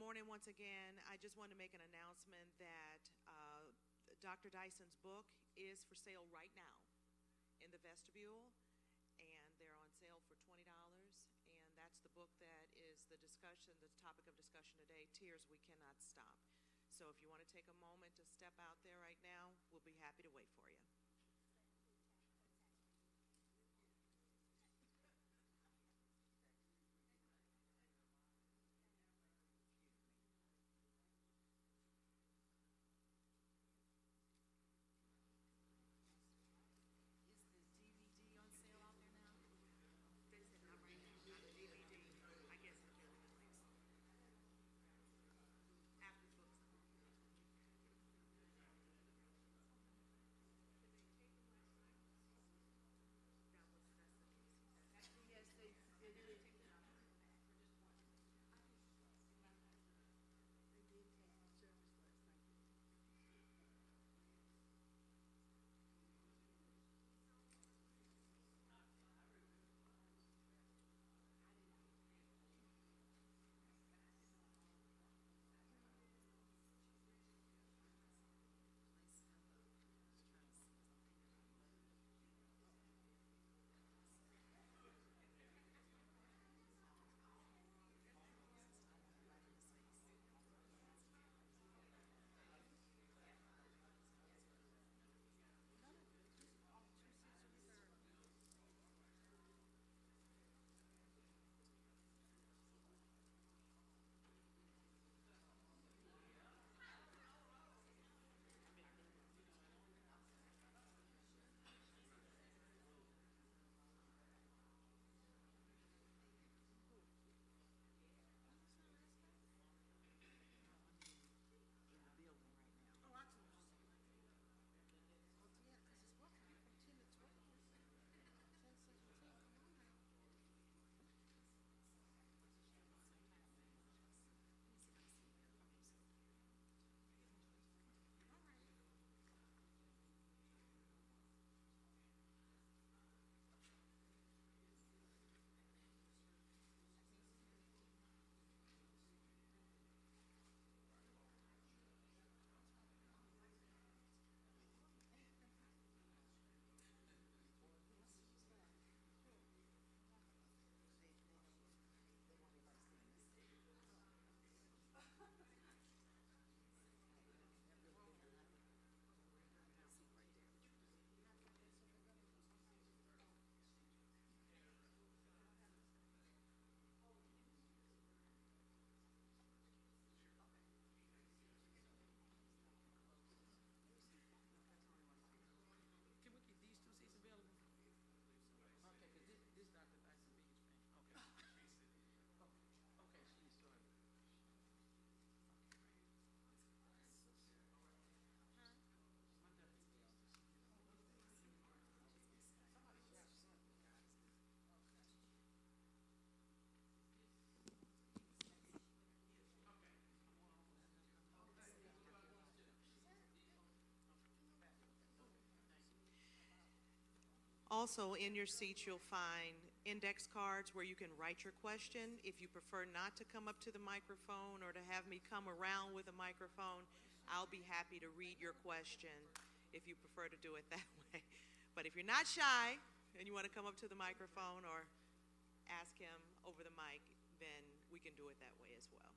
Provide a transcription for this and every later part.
morning once again. I just want to make an announcement that Dr. Dyson's book is for sale right now in the vestibule, and they're on sale for $20. And that's the book that is the discussion, the topic of discussion today, Tears We Cannot Stop. So if you want to take a moment to step out there right now, we'll be happy to wait for you. Can we get these two seats available? Okay, because this Dr. Dyson biggest fan. Okay. Okay, she's started. Also, in your seats, you'll find index cards where you can write your question. If you prefer not to come up to the microphone or to have me come around with a microphone, I'll be happy to read your question if you prefer to do it that way. But if you're not shy and you want to come up to the microphone or ask him over the mic, then we can do it that way as well.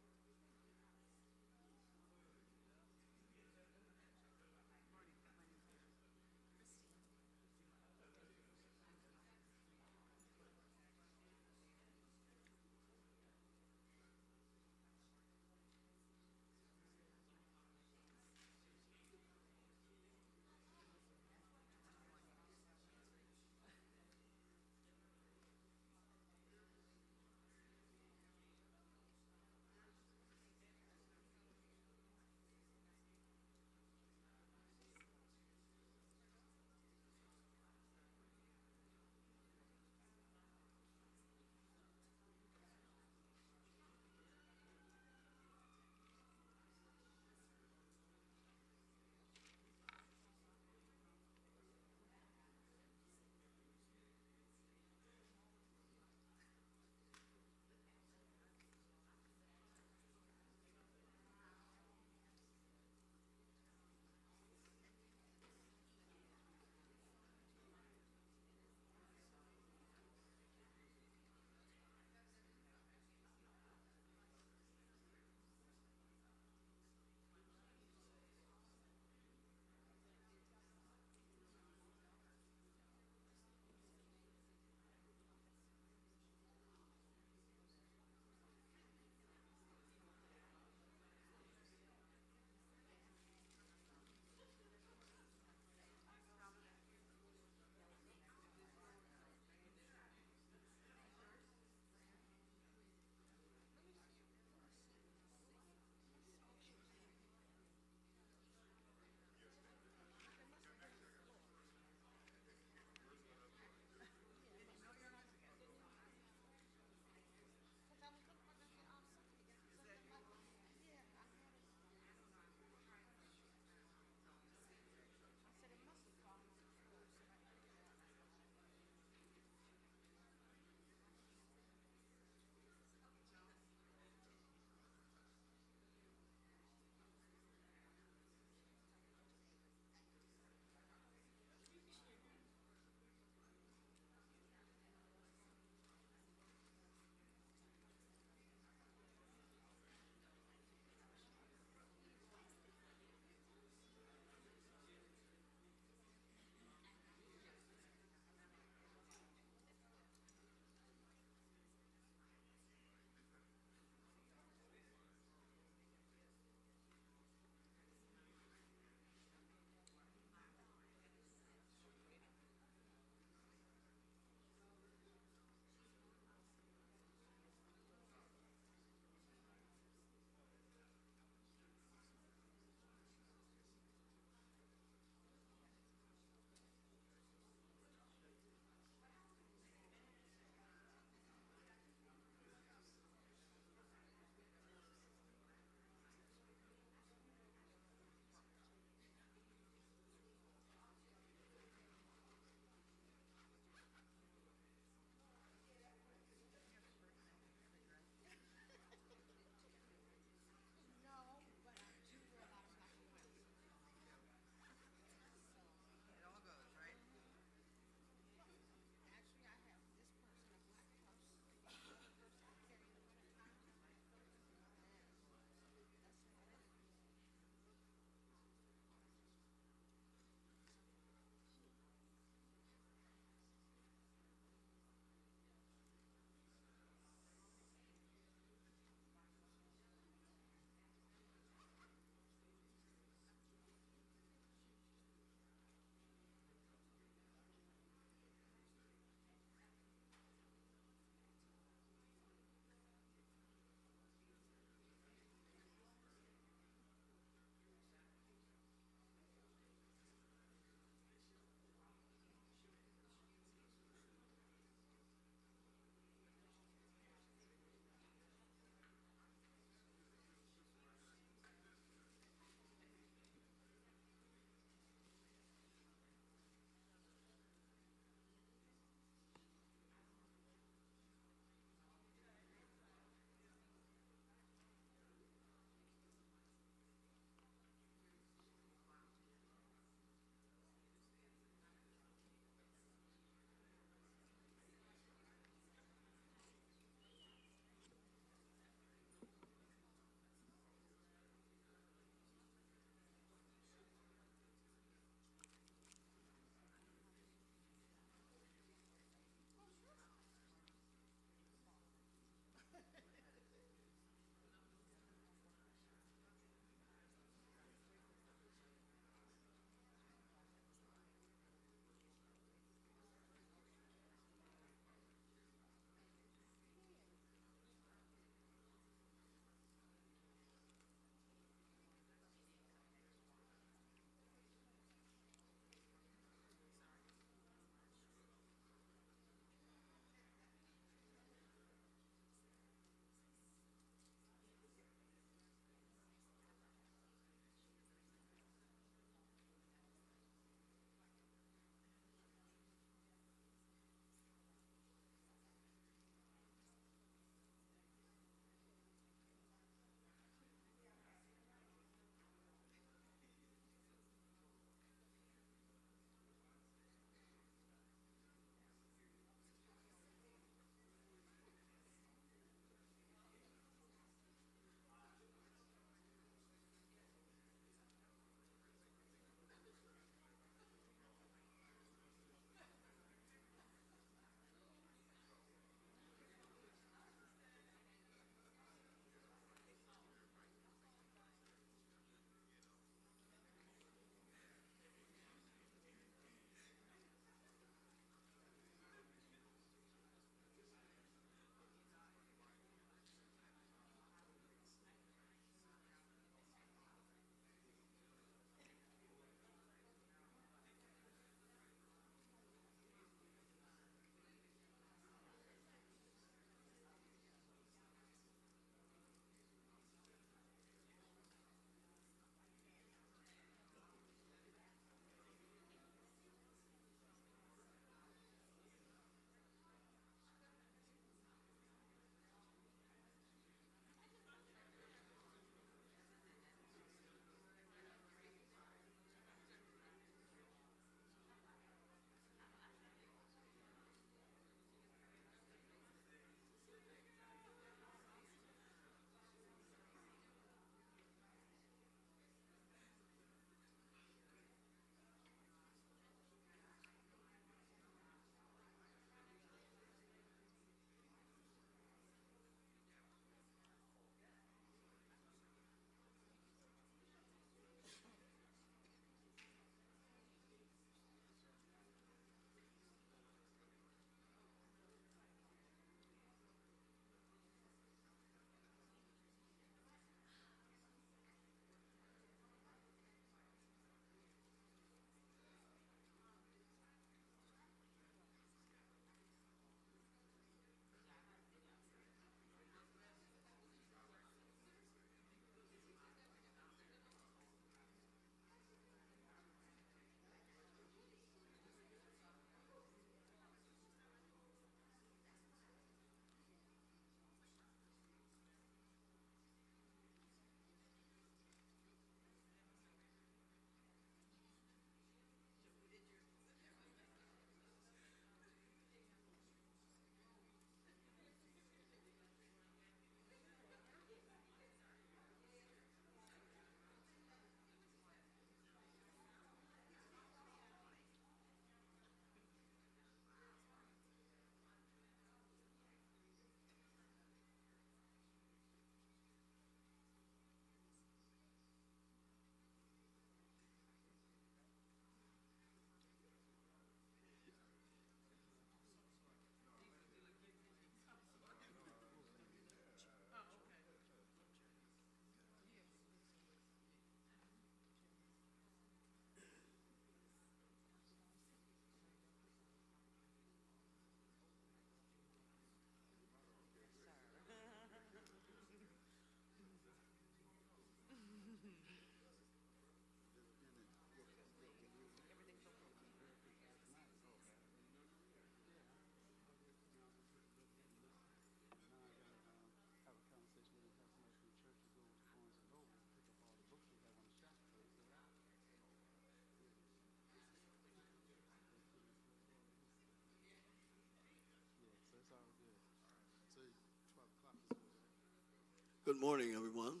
Good morning, everyone.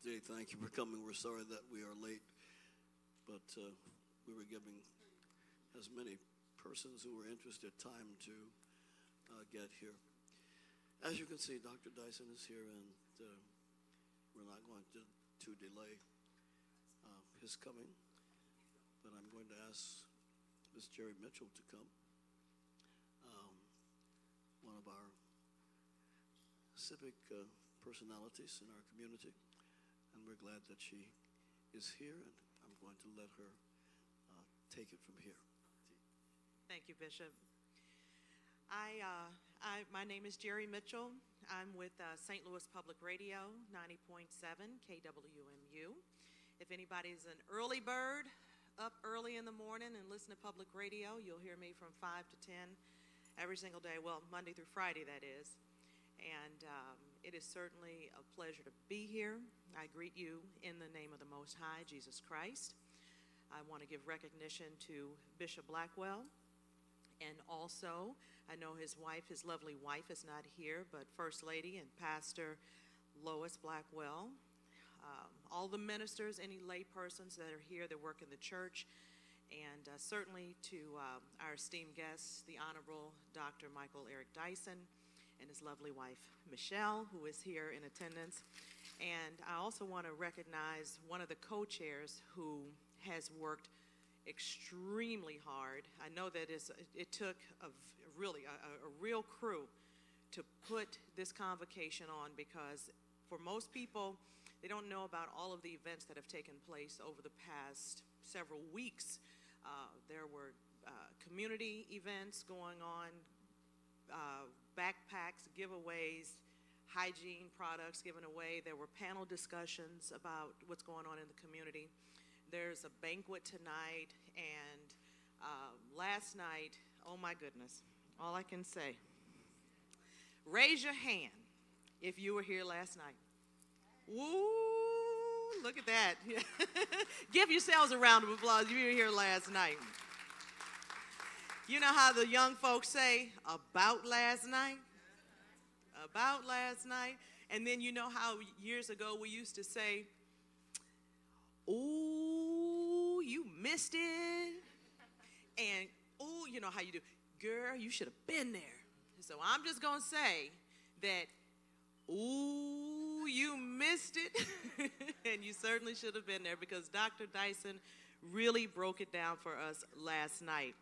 Jay, thank you for coming. We're sorry that we are late, but we were giving as many persons who were interested time to get here. As you can see, Dr. Dyson is here, and we're not going to delay his coming, but I'm going to ask Ms. Jerry Mitchell to come, one of our civic personalities in our community, and we're glad that she is here, and I'm going to let her take it from here. Thank you, Bishop. My name is Jerry Mitchell. I'm with St. Louis Public Radio, 90.7 KWMU. If anybody's an early bird, up early in the morning and listen to public radio, you'll hear me from 5 to 10 every single day, well, Monday through Friday, that is. And it is certainly a pleasure to be here. I greet you in the name of the Most High, Jesus Christ. I want to give recognition to Bishop Blackwell, and also, I know his wife, his lovely wife is not here, but First Lady and Pastor Lois Blackwell, all the ministers, any lay persons that are here that work in the church, and certainly to our esteemed guests, the Honorable Dr. Michael Eric Dyson and his lovely wife, Michelle, who is here in attendance. And I also want to recognize one of the co-chairs who has worked extremely hard. I know that it took a real crew to put this convocation on, because for most people, they don't know about all of the events that have taken place over the past several weeks. There were community events going on, backpacks, giveaways, hygiene products given away. There were panel discussions about what's going on in the community. There's a banquet tonight, and last night, oh my goodness, all I can say, raise your hand if you were here last night. Woo, look at that. Give yourselves a round of applause if you were here last night. You know how the young folks say, about last night? About last night. And then you know how years ago we used to say, ooh, you missed it. And, ooh, you know how you do, girl, you should have been there. So I'm just going to say that, ooh, you missed it. And you certainly should have been there, because Dr. Dyson really broke it down for us last night.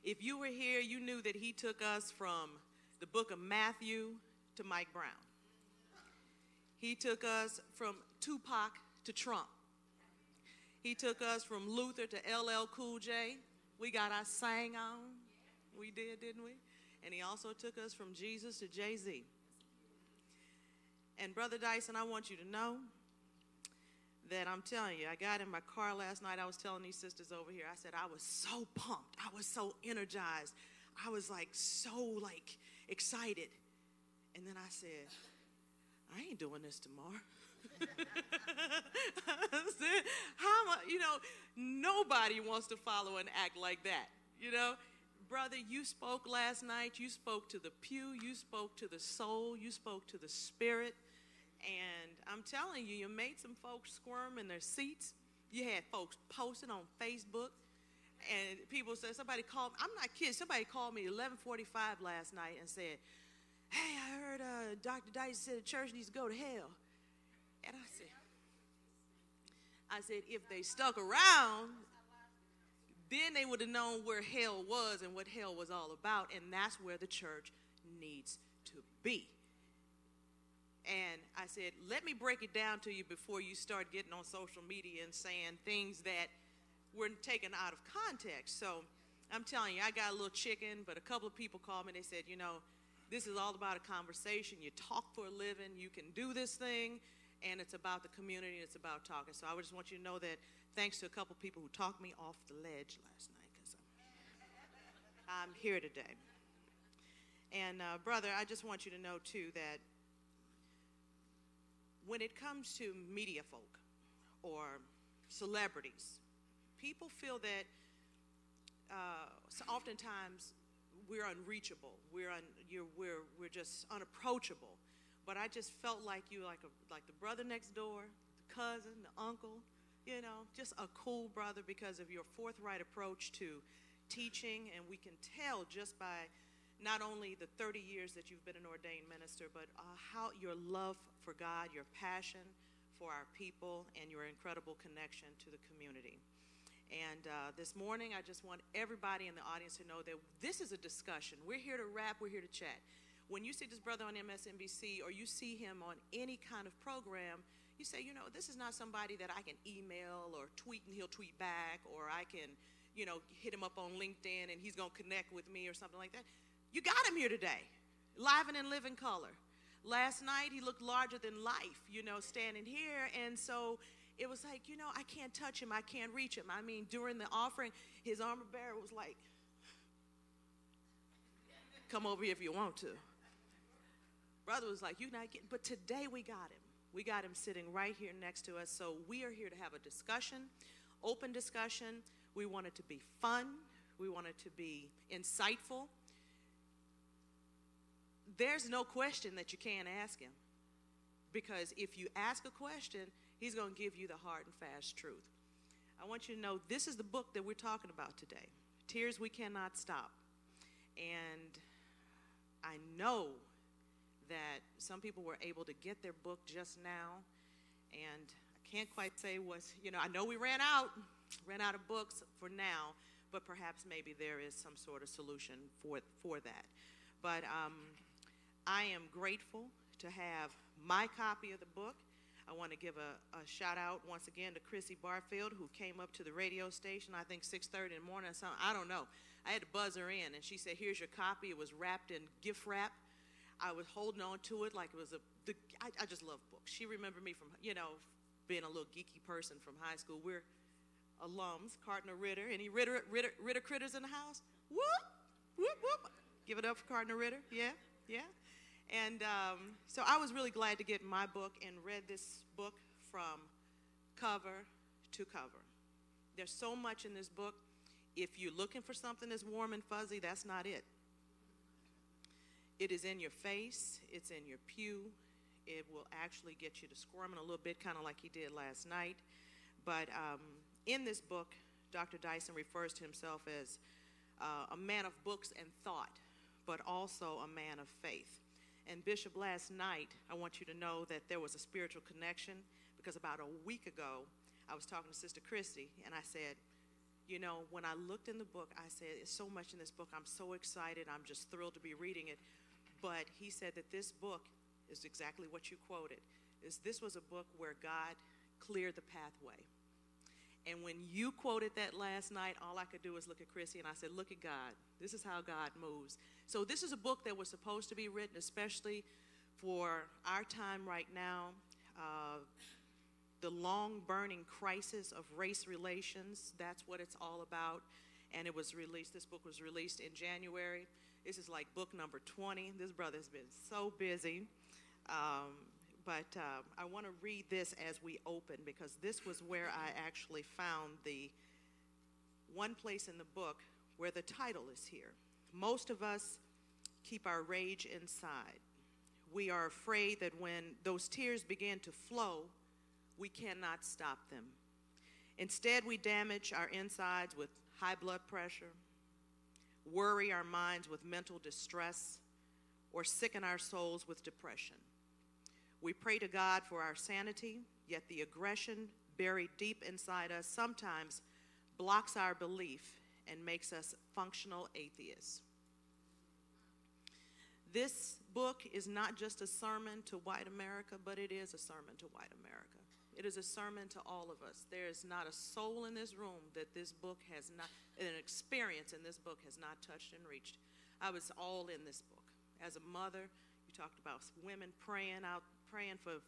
If you were here, you knew that he took us from the book of Matthew to Mike Brown. He took us from Tupac to Trump. He took us from Luther to LL Cool J. We got our sang on. We did, didn't we? And he also took us from Jesus to Jay-Z. And Brother Dyson, I want you to know that I'm telling you, I got in my car last night. I was telling these sisters over here, I said, I was so pumped. I was so energized. I was so excited. And then I said, I ain't doing this tomorrow. I said, nobody wants to follow and act like that. Brother, you spoke last night. You spoke to the pew. You spoke to the soul. You spoke to the spirit. And I'm telling you, you made some folks squirm in their seats. You had folks posting on Facebook. And people said, somebody called, I'm not kidding, somebody called me at 11:45 last night and said, hey, I heard Dr. Dyson said the church needs to go to hell. And I said, if they stuck around, then they would have known where hell was and what hell was all about. And that's where the church needs to be. And I said, let me break it down to you before you start getting on social media and saying things that were taken out of context. So I'm telling you, I got a little chicken, but a couple of people called me and they said, this is all about a conversation. You talk for a living. You can do this thing, and it's about the community. It's about talking. So I just want you to know that thanks to a couple of people who talked me off the ledge last night, because I'm here today. And brother, I just want you to know too that when it comes to media folk or celebrities, people feel that so oftentimes we're unreachable. We're just unapproachable. but I just felt like you, like the brother next door, the cousin, the uncle, you know, just a cool brother because of your forthright approach to teaching. And we can tell just by not only the 30 years that you've been an ordained minister, but how your love for God, your passion for our people, and your incredible connection to the community. And this morning, I just want everybody in the audience to know that this is a discussion. We're here to rap, we're here to chat. When you see this brother on MSNBC or you see him on any kind of program, you say, you know, this is not somebody that I can email or tweet and he'll tweet back, or I can, you know, hit him up on LinkedIn and he's going to connect with me or something like that. You got him here today, live and in living color. Last night, he looked larger than life, you know, standing here. And so it was like, you know, I can't touch him. I can't reach him. I mean, during the offering, his armor bearer was like, come over here if you want to. Brother was like, you're not getting, but today we got him. We got him sitting right here next to us. So we are here to have a discussion, open discussion. We want it to be fun. We want it to be insightful. There's no question that you can't ask him, because if you ask a question, he's going to give you the hard and fast truth. I want you to know this is the book that we're talking about today, Tears We Cannot Stop. And I know that some people were able to get their book just now, and I can't quite say what's, you know, I know we ran out of books for now, but perhaps maybe there is some sort of solution for that. But I am grateful to have my copy of the book. I want to give a shout out once again to Chrissy Barfield, who came up to the radio station, I think 6:30 in the morning or something. I don't know. I had to buzz her in, and she said, here's your copy. It was wrapped in gift wrap. I was holding on to it like it was I just love books. She remembered me from, you know, being a little geeky person from high school. We're alums, Cardinal Ritter. Any Ritter critters in the house? Whoop, whoop, whoop. Give it up for Cardinal Ritter. Yeah, yeah. And so I was really glad to get my book and read this book from cover to cover. There's so much in this book. If you're looking for something that's warm and fuzzy, that's not it. It is in your face. It's in your pew. It will actually get you to squirming a little bit, kind of like he did last night. But in this book, Dr. Dyson refers to himself as a man of books and thought, but also a man of faith. And Bishop, last night, I want you to know that there was a spiritual connection, because about a week ago, I was talking to Sister Christy, and I said, you know, when I looked in the book, I said, it's so much in this book. I'm so excited. I'm just thrilled to be reading it. But he said that this book is exactly what you quoted. This was a book where God cleared the pathway. And when you quoted that last night, all I could do was look at Chrissy, and I said, look at God. This is how God moves. So this is a book that was supposed to be written especially for our time right now, the long-burning crisis of race relations. That's what it's all about. And it was released, this book was released in January. This is like book number 20. This brother's been so busy. But I want to read this as we open, because this was where I actually found the one place in the book where the title is here. Most of us keep our rage inside. We are afraid that when those tears begin to flow, we cannot stop them. Instead, we damage our insides with high blood pressure, worry our minds with mental distress, or sicken our souls with depression. We pray to God for our sanity, yet the aggression buried deep inside us sometimes blocks our belief and makes us functional atheists. This book is not just a sermon to white America, but it is a sermon to white America. It is a sermon to all of us. There is not a soul in this room that this book has not, an experience in this book has not touched and reached. I was all in this book. As a mother, you talked about women praying for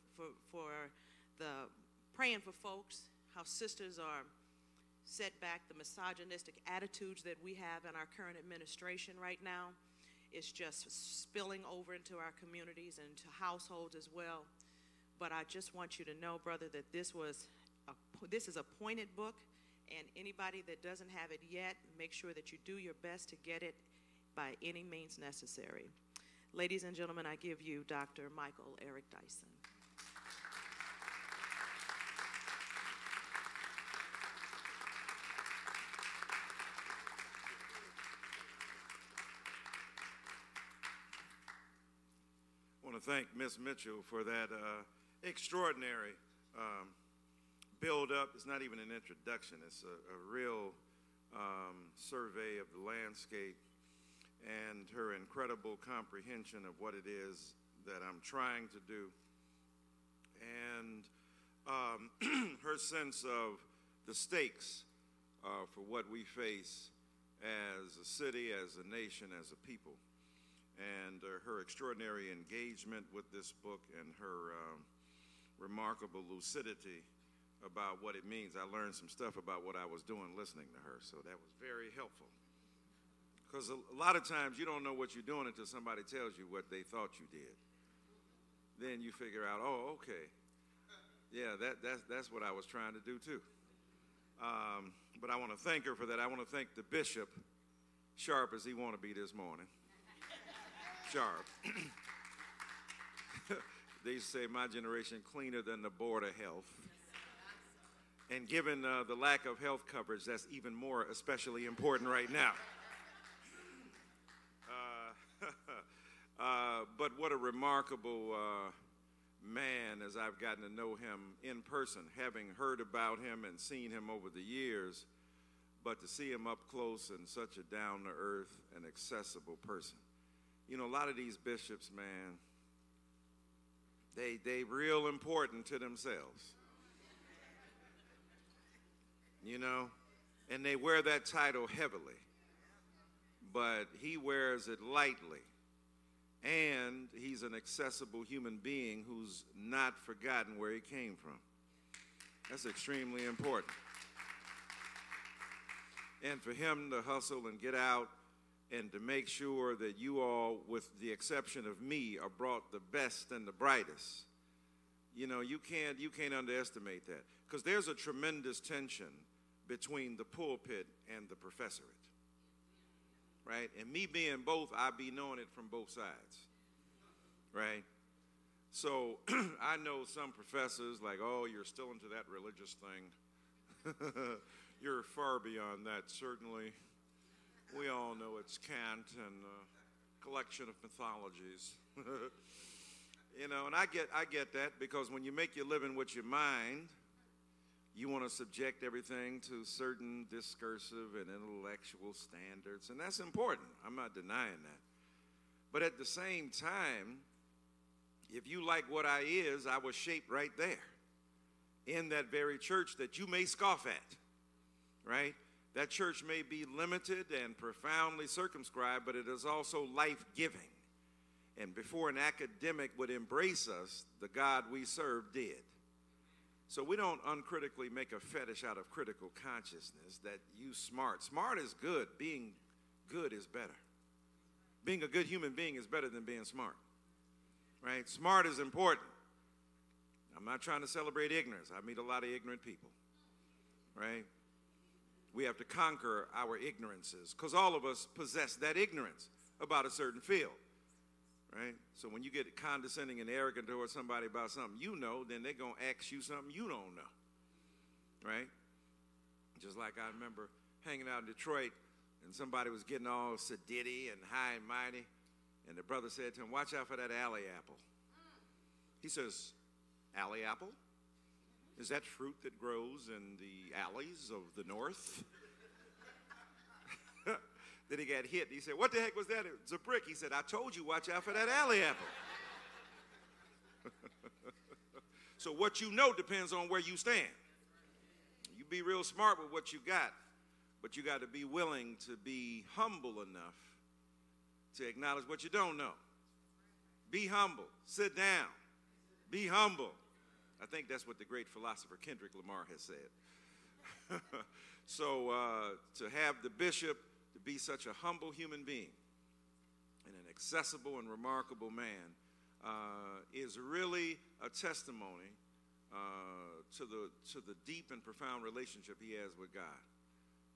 folks, how sisters are set back, the misogynistic attitudes that we have in our current administration right now. It's just spilling over into our communities and into households as well. But I just want you to know, brother, that this is a pointed book, and anybody that doesn't have it yet, make sure that you do your best to get it by any means necessary. Ladies and gentlemen, I give you Dr. Michael Eric Dyson. I want to thank Ms. Mitchell for that extraordinary build-up. It's not even an introduction. It's a real survey of the landscape and her incredible comprehension of what it is that I'm trying to do. And her sense of the stakes for what we face as a city, as a nation, as a people. And her extraordinary engagement with this book and her remarkable lucidity about what it means. I learned some stuff about what I was doing listening to her, so that was very helpful. Because a lot of times you don't know what you're doing until somebody tells you what they thought you did. Then you figure out, oh, okay, yeah, that's what I was trying to do too. But I want to thank her for that. I want to thank the bishop, sharp as he want to be this morning. Sharp. They say my generation cleaner than the board of health. And given the lack of health coverage, that's even more especially important right now. But what a remarkable man, as I've gotten to know him in person, having heard about him and seen him over the years, but to see him up close and such a down-to-earth and accessible person. You know, a lot of these bishops, man, they real important to themselves. You know, and they wear that title heavily, but he wears it lightly. And he's an accessible human being who's not forgotten where he came from. That's extremely important. And for him to hustle and get out and to make sure that you all, with the exception of me, are brought the best and the brightest. You know, you can't underestimate that, because there's a tremendous tension between the pulpit and the professorate, right? And me being both, I be knowing it from both sides, right? So I know some professors like, oh, you're still into that religious thing. You're far beyond that, certainly. We all know it's Kant and a collection of mythologies. You know, and I get that, because when you make your living with your mind, you want to subject everything to certain discursive and intellectual standards, and that's important. I'm not denying that. But at the same time, if you like what I is, I was shaped right there in that very church that you may scoff at, right? That church may be limited and profoundly circumscribed, but it is also life-giving. And before an academic would embrace us, the God we serve did. So we don't uncritically make a fetish out of critical consciousness that you smart. Smart is good. Being good is better. Being a good human being is better than being smart, right? Smart is important. I'm not trying to celebrate ignorance. I meet a lot of ignorant people, right? We have to conquer our ignorances, because all of us possess that ignorance about a certain field, right? So when you get condescending and arrogant towards somebody about something you know, then they're going to ask you something you don't know, right? Just like I remember hanging out in Detroit, and somebody was getting all sedity and high and mighty, and the brother said to him, watch out for that alley apple. He says, alley apple? Is that fruit that grows in the alleys of the north? Then he got hit. He said, what the heck was that? It's a brick. He said, I told you, watch out for that alley apple. So what you know depends on where you stand. You be real smart with what you got, but you got to be willing to be humble enough to acknowledge what you don't know. Be humble. Sit down. Be humble. I think that's what the great philosopher Kendrick Lamar has said. So to have the bishop to be such a humble human being and an accessible and remarkable man is really a testimony to the deep and profound relationship he has with God.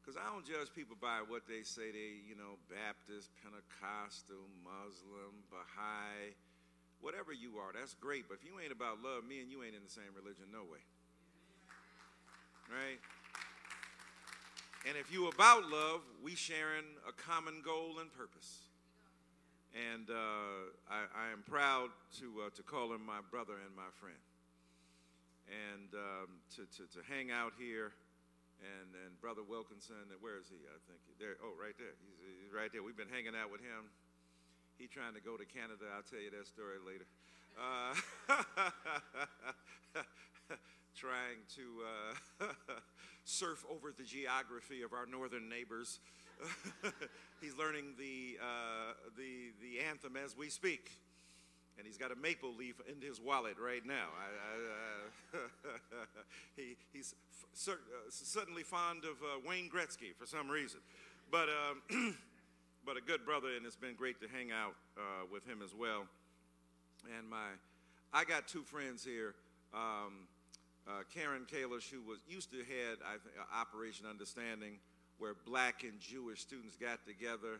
Because I don't judge people by what they say they, Baptist, Pentecostal, Muslim, Baha'i, whatever you are, that's great. But if you ain't about love, me and you ain't in the same religion, no way. Right? And if you about love, we sharing a common goal and purpose. And I am proud to call him my brother and my friend. And to hang out here. And Brother Wilkinson, where is he? I think there. Oh, right there. He's right there. We've been hanging out with him. He's trying to go to Canada. I'll tell you that story later. Trying to surf over the geography of our northern neighbors. He's learning the anthem as we speak. And he's got a maple leaf in his wallet right now. He's suddenly fond of Wayne Gretzky for some reason. But a good brother, and it's been great to hang out with him as well. And I got two friends here. Karen Kalish, who used to head Operation Understanding, where black and Jewish students got together,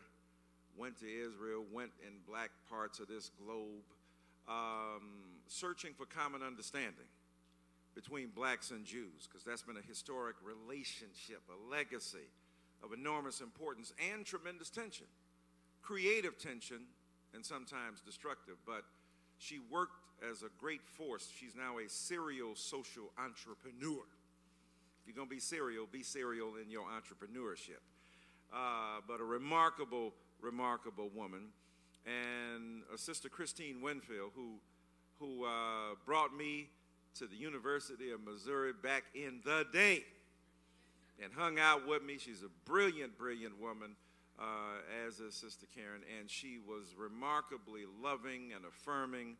went to Israel, went in black parts of this globe, searching for common understanding between blacks and Jews, because that's been a historic relationship, a legacy of enormous importance and tremendous tension, creative tension and sometimes destructive. But she worked as a great force. She's now a serial social entrepreneur. If you're going to be serial in your entrepreneurship. But a remarkable, remarkable woman. And Sister Christine Winfield, who brought me to the University of Missouri back in the day and hung out with me. She's a brilliant, brilliant woman, as is Sister Karen, and she was remarkably loving and affirming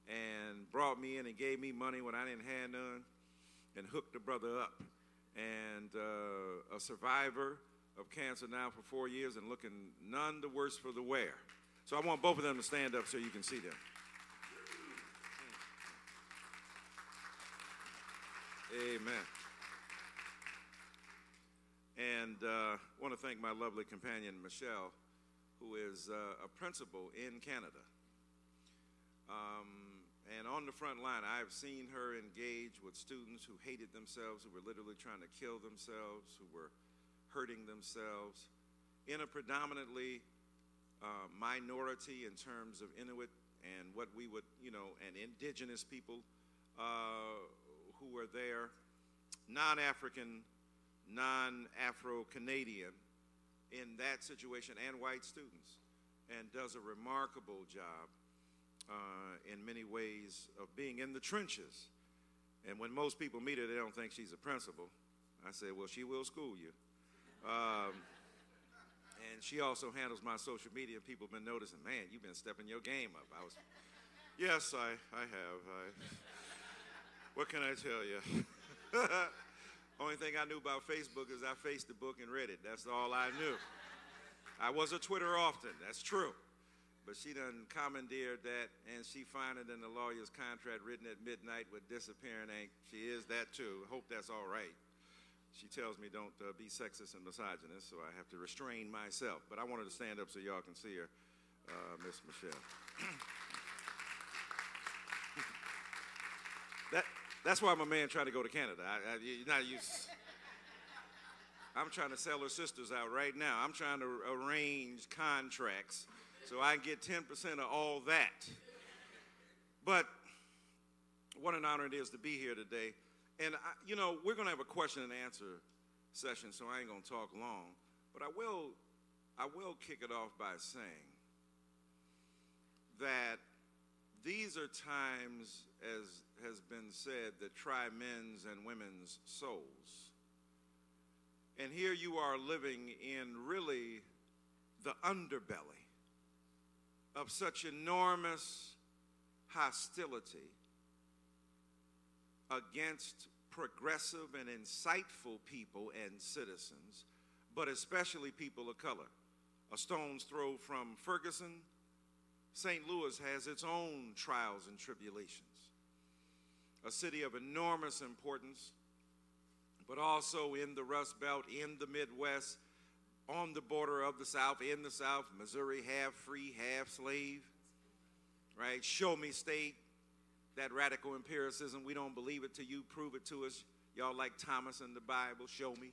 and brought me in and gave me money when I didn't have none and hooked the brother up. And a survivor of cancer now for 4 years and looking none the worse for the wear. So I want both of them to stand up so you can see them. Amen. And I want to thank my lovely companion, Michelle, who is a principal in Canada. And on the front line, I've seen her engage with students who hated themselves, who were literally trying to kill themselves, who were hurting themselves, in a predominantly minority in terms of Inuit and what we would, and indigenous people who were there, non-African, non-Afro-Canadian in that situation, and white students, and does a remarkable job in many ways of being in the trenches. And when most people meet her, they don't think she's a principal. I say, well, she will school you. And she also handles my social media. People have been noticing, man, you've been stepping your game up. Yes, I have. What can I tell you? Only thing I knew about Facebook is I faced the book and read it. That's all I knew. I was a Twitter often, that's true. But she done commandeered that, and she found it in the lawyer's contract written at midnight with disappearing ink. She is that too. Hope that's all right. She tells me don't be sexist and misogynist, so I have to restrain myself. But I wanted to stand up so y'all can see her, Miss Michelle. That's why my man tried to go to Canada. I'm trying to sell her sisters out right now. I'm trying to arrange contracts so I can get 10% of all that. But what an honor it is to be here today. And, we're going to have a question and answer session, so I ain't going to talk long. But I will kick it off by saying that these are times, as has been said, that try men's and women's souls. And here you are living in really the underbelly of such enormous hostility against progressive and insightful people and citizens, but especially people of color. A stone's throw from Ferguson, St. Louis has its own trials and tribulations. A city of enormous importance, but also in the Rust Belt, in the Midwest, on the border of the South, in the South, Missouri, half free, half slave, right? Show me state, that radical empiricism. We don't believe it till you prove it to us. Y'all like Thomas in the Bible, show me,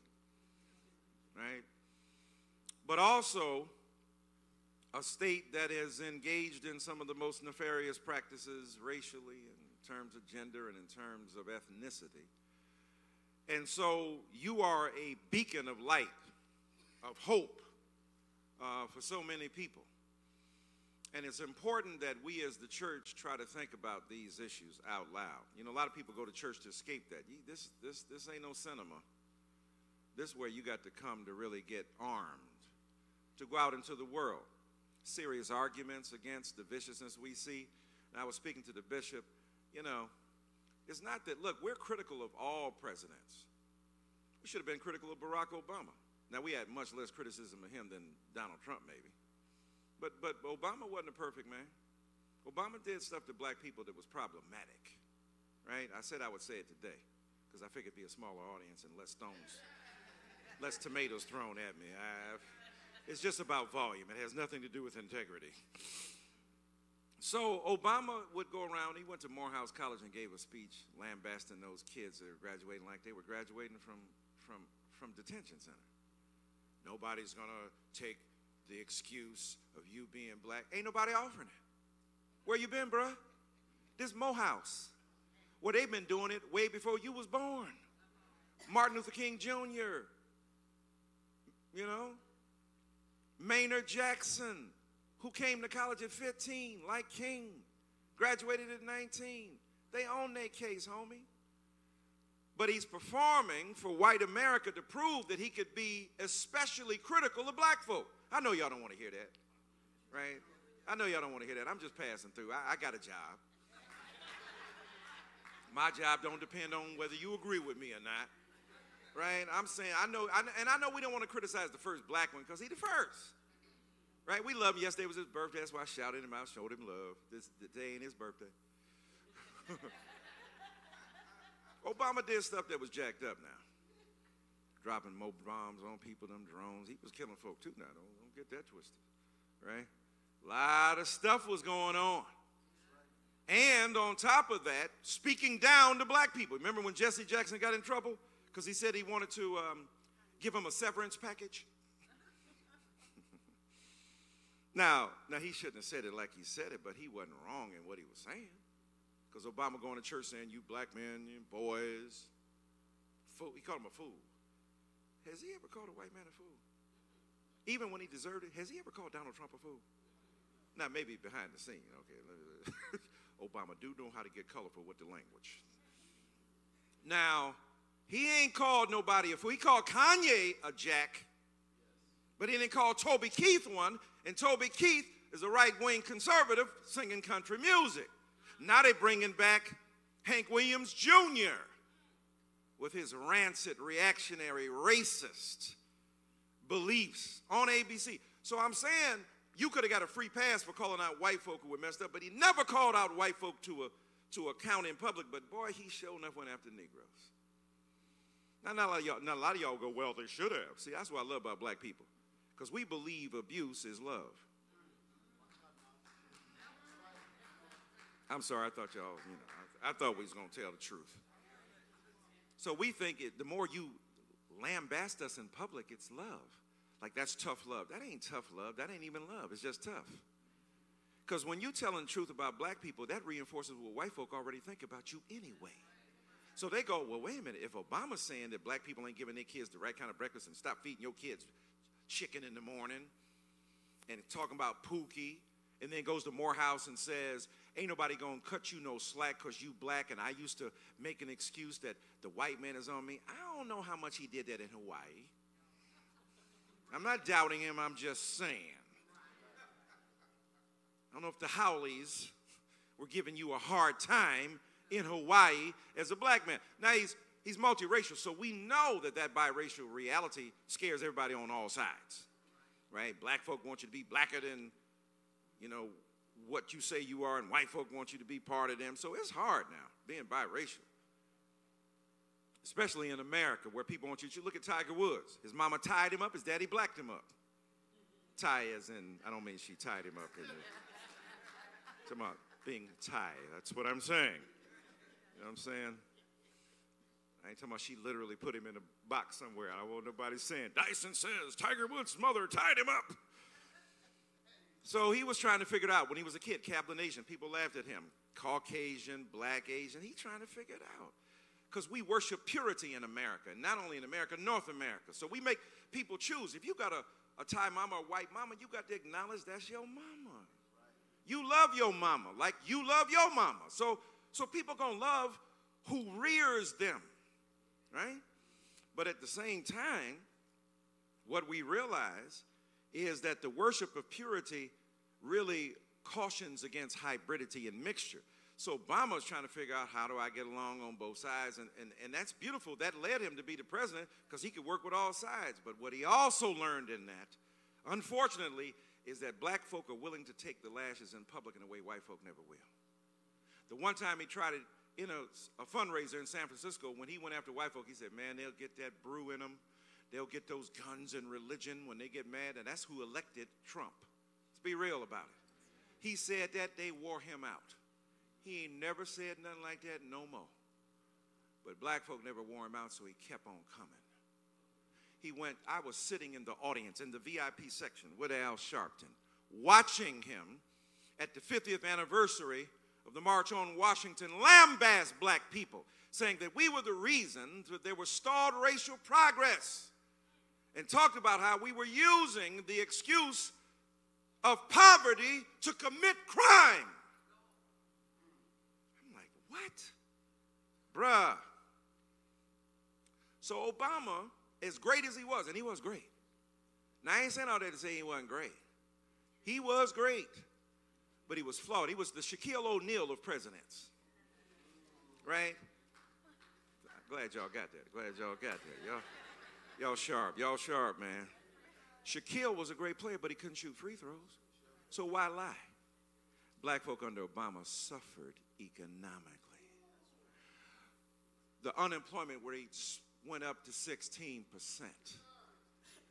right? But also a state that is engaged in some of the most nefarious practices racially, in terms of gender, and in terms of ethnicity. And so you are a beacon of light, of hope for so many people. And it's important that we as the church try to think about these issues out loud. You know, a lot of people go to church to escape that. This ain't no cinema. This is where you got to come to really get armed, to go out into the world. Serious arguments against the viciousness we see. And I was speaking to the bishop, you know, it's not that, look, we're critical of all presidents. We should have been critical of Barack Obama. Now, we had much less criticism of him than Donald Trump, maybe. But Obama wasn't a perfect man. Obama did stuff to black people that was problematic, right? I said I would say it today because I figured it'd be a smaller audience and less stones, less tomatoes thrown at me. It's just about volume. It has nothing to do with integrity. So Obama would go around. He went to Morehouse College and gave a speech lambasting those kids that were graduating like they were graduating from detention center. Nobody's going to take the excuse of you being black. Ain't nobody offering it. Where you been, bruh? This Morehouse. Well, they've been doing it way before you was born. Martin Luther King Jr., you know? Maynard Jackson, who came to college at 15, like King, graduated at 19. They own their case, homie. But he's performing for white America to prove that he could be especially critical of black folk. I know y'all don't want to hear that, right? I know y'all don't want to hear that. I'm just passing through. I got a job. My job don't depend on whether you agree with me or not, right? I'm saying, I know we don't want to criticize the first black one because he's the first, right? We love him. Yesterday was his birthday. That's why I shouted him out, showed him love. The day ain't his birthday. Obama did stuff that was jacked up now. Dropping more bombs on people, them drones. He was killing folk too now. Don't get that twisted, right? A lot of stuff was going on. And on top of that, speaking down to black people. Remember when Jesse Jackson got in trouble? Because he said he wanted to give him a severance package? Now, he shouldn't have said it like he said it, but he wasn't wrong in what he was saying. Because Obama going to church saying, you black men, you boys, fool. He called him a fool. Has he ever called a white man a fool? Even when he deserved it, has he ever called Donald Trump a fool? Now, maybe behind the scene, okay. Obama do know how to get colorful with the language. Now, he ain't called nobody a fool. He called Kanye a jack, but he didn't call Toby Keith one, and Toby Keith is a right-wing conservative singing country music. Now they're bringing back Hank Williams Jr. with his rancid, reactionary, racist beliefs on ABC. So I'm saying you could have got a free pass for calling out white folk who were messed up, but he never called out white folk to account in public. But boy, he sure enough went after Negroes. Now, not a lot of y'all go, well, they should have. See, that's what I love about black people, because we believe abuse is love. I'm sorry, I thought y'all, I thought we was going to tell the truth. So we think the more you lambast us in public, it's love. Like, that's tough love. That ain't tough love. That ain't even love. It's just tough. Because when you're telling the truth about black people, that reinforces what white folk already think about you anyway. So they go, well, wait a minute. If Obama's saying that black people ain't giving their kids the right kind of breakfast and stop feeding your kids chicken in the morning and talking about Pookie, and then goes to Morehouse and says, ain't nobody going to cut you no slack because you black, and I used to make an excuse that the white man is on me. I don't know how much he did that in Hawaii. I'm not doubting him. I'm just saying. I don't know if the Howleys were giving you a hard time in Hawaii as a black man. Now, he's multiracial, so we know that biracial reality scares everybody on all sides, right? Black folk want you to be blacker than what you say you are, and white folk want you to be part of them. So it's hard now, being biracial. especially in America, where people want you to look at Tiger Woods. His mama tied him up, his daddy blacked him up. Tie as in, I don't mean she tied him up. Talking about being tied, that's what I'm saying. You know what I'm saying? I ain't talking about she literally put him in a box somewhere. I don't want nobody saying, Dyson says Tiger Woods' mother tied him up. So he was trying to figure it out. When he was a kid, Cablinasian, people laughed at him. Caucasian, black, Asian, he's trying to figure it out. Because we worship purity in America, not only in America, North America. So we make people choose. If you got a Thai mama or white mama, you got to acknowledge that's your mama. You love your mama like you love your mama. So people going to love who rears them, right? But at the same time, what we realize is that the worship of purity really cautions against hybridity and mixture. So Obama's trying to figure out, how do I get along on both sides? And that's beautiful. That led him to be the president because he could work with all sides. But what he also learned in that, unfortunately, is that black folk are willing to take the lashes in public in a way white folk never will. The one time he tried it in a fundraiser in San Francisco, when he went after white folk, he said, man, they'll get that brew in them. They'll get those guns and religion when they get mad. And that's who elected Trump. Let's be real about it. He said that they wore him out. He ain't never said nothing like that no more. But black folk never wore him out, so he kept on coming. I was sitting in the audience in the VIP section with Al Sharpton, watching him at the 50th anniversary of the March on Washington lambast black people, saying that we were the reason that there was stalled racial progress, and talked about how we were using the excuse of poverty to commit crime. I'm like, what? Bruh. So Obama, as great as he was, and he was great. Now, I ain't saying all that to say he wasn't great. He was great, but he was flawed. He was the Shaquille O'Neal of presidents, right? Glad y'all got that. Glad y'all got that. Y'all sharp. Y'all sharp, man. Shaquille was a great player, but he couldn't shoot free throws. So why lie? Black folk under Obama suffered economically. The unemployment rate went up to 16%.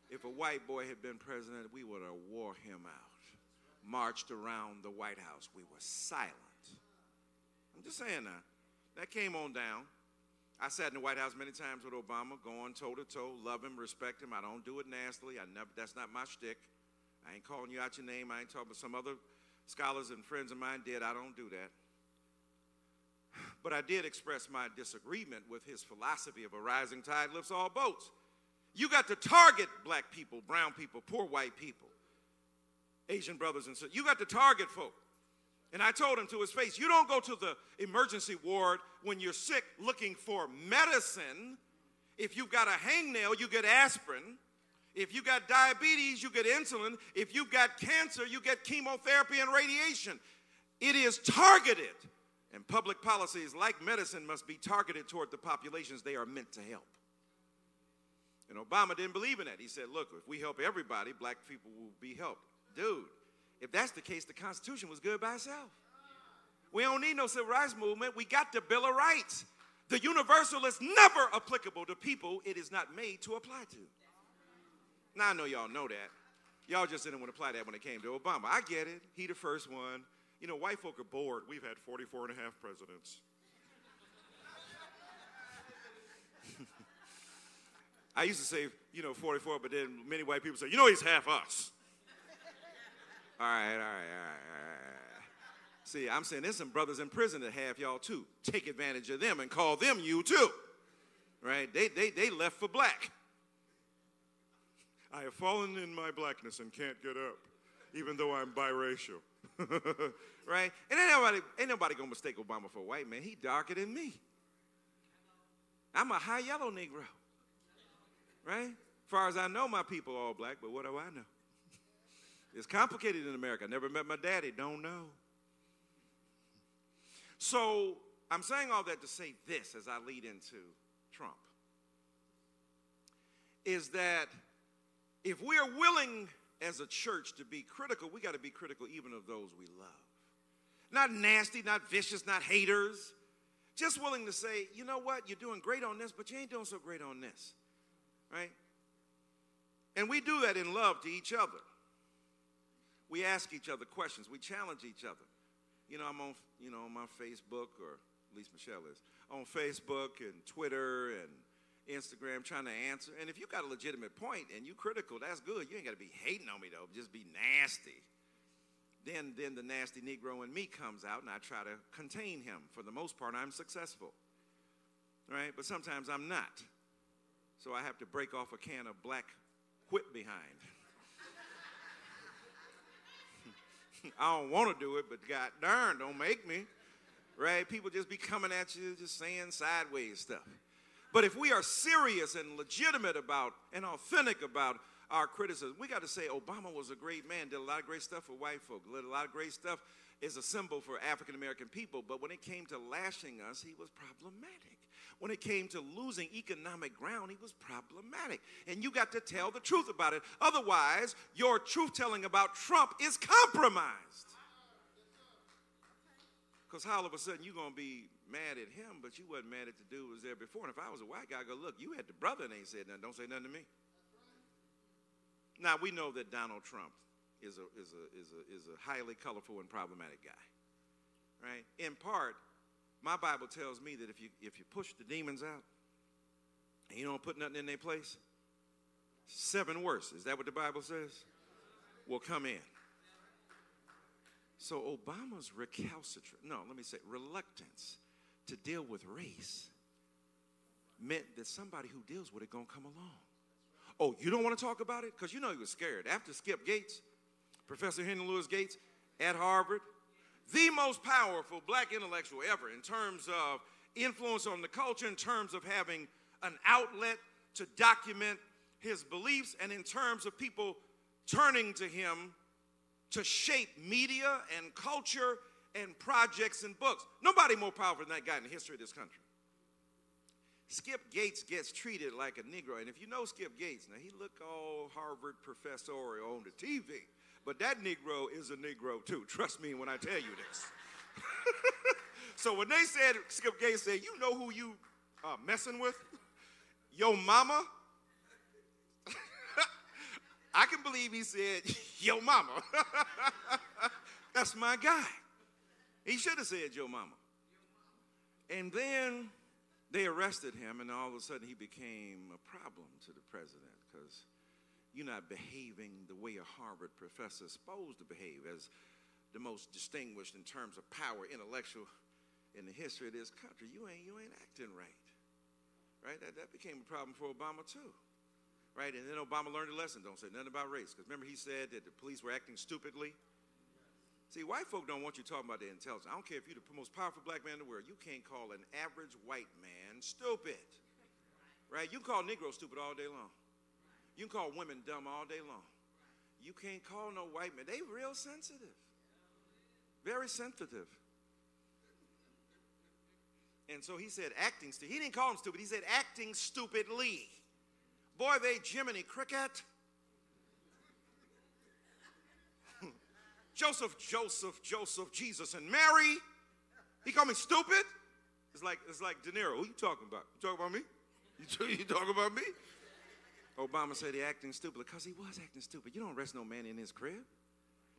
If a white boy had been president, we would have wore him out, marched around the White House. We were silent. I'm just saying now, that came on down. I sat in the White House many times with Obama, going toe-to-toe, love him, respect him. I don't do it nastily. That's not my shtick. I ain't calling you out your name. I ain't talking about some other scholars and friends of mine did. I don't do that. But I did express my disagreement with his philosophy of a rising tide lifts all boats. You got to target black people, brown people, poor white people, Asian brothers and sisters. You got to target folk. And I told him to his face, you don't go to the emergency ward when you're sick looking for medicine. If you've got a hangnail, you get aspirin. If you got diabetes, you get insulin. If you've got cancer, you get chemotherapy and radiation. It is targeted. And public policies like medicine must be targeted toward the populations they are meant to help. And Obama didn't believe in that. He said, look, if we help everybody, black people will be helped. Dude, if that's the case, the Constitution was good by itself. We don't need no civil rights movement. We got the Bill of Rights. The universal is never applicable to people it is not made to apply to. Now, I know y'all know that. Y'all just didn't want to apply that when it came to Obama. I get it. He the first one. You know, white folk are bored. We've had 44 and a half presidents. I used to say, 44, but then many white people say, he's half us. All right. See, I'm saying there's some brothers in prison that have y'all too. Take advantage of them and call them you too. Right? They left for black. I have fallen in my blackness and can't get up, even though I'm biracial. Right? And ain't nobody gonna mistake Obama for a white man. He darker than me. I'm a high yellow Negro. Right? As far as I know, my people are all black, but what do I know? It's complicated in America. I never met my daddy, don't know. So I'm saying all that to say this as I lead into Trump, is that if we are willing as a church to be critical, we got to be critical even of those we love. Not nasty, not vicious, not haters, Just willing to say, you know what, you're doing great on this, but you ain't doing so great on this, right? And we do that in love to each other. We ask each other questions. We challenge each other. You know, I'm on, on my Facebook, or at least Michelle is, on Facebook and Twitter and Instagram trying to answer. And if you got a legitimate point and you critical, that's good. You ain't got to be hating on me, though. Just be nasty. Then the nasty Negro in me comes out, and I try to contain him. For the most part, I'm successful, right? But sometimes I'm not. So I have to break off a can of black whip behind. I don't want to do it, but God darn, don't make me, right? People just be coming at you, just saying sideways stuff. But if we are serious and legitimate about and authentic about our criticism, we got to say Obama was a great man, did a lot of great stuff for white folk, did a lot of great stuff, is a symbol for African-American people. But when it came to lashing us, he was problematic. When it came to losing economic ground, he was problematic. And you got to tell the truth about it. Otherwise, your truth-telling about Trump is compromised. Because how all of a sudden you're going to be mad at him, but you wasn't mad at the dude who was there before. And if I was a white guy, I'd go, look, you had the brother and ain't said nothing. Don't say nothing to me. Now, we know that Donald Trump is a highly colorful and problematic guy, right? In part, my Bible tells me that if you push the demons out and you don't put nothing in their place, 7 worse, is that what the Bible says, will come in. So Obama's reluctance to deal with race meant that somebody who deals with it going to come along. Oh, you don't want to talk about it? Because you know he was scared. After Skip Gates, Professor Henry Louis Gates at Harvard, the most powerful black intellectual ever in terms of influence on the culture, in terms of having an outlet to document his beliefs, and in terms of people turning to him to shape media and culture and projects and books. Nobody more powerful than that guy in the history of this country. Skip Gates gets treated like a Negro. And if you know Skip Gates, now he look all Harvard professorial on the TV, but that Negro is a Negro too. Trust me when I tell you this. So when they said, Skip Gates said, you know who you are messing with? Yo mama. I can believe he said, yo mama. That's my guy. He should have said yo mama. And then they arrested him, and all of a sudden he became a problem to the president because you're not behaving the way a Harvard professor is supposed to behave as the most distinguished in terms of power, intellectual in the history of this country. You ain't acting right. Right? That became a problem for Obama too. Right? And then Obama learned a lesson. Don't say nothing about race. Because remember he said that the police were acting stupidly? See, white folk don't want you talking about their intelligence. I don't care if you're the most powerful black man in the world. You can't call an average white man stupid. Right? You can call Negroes stupid all day long. You can call women dumb all day long. You can't call no white man. They real sensitive. Very sensitive. And so he said acting stupid. He didn't call him stupid. He said acting stupidly. Boy, they Jiminy Cricket. Joseph, Jesus, and Mary. He called me stupid? It's like De Niro. Who you talking about? You talking about me? You talking about me? Obama said he acting stupid because he was acting stupid. You don't arrest no man in his crib.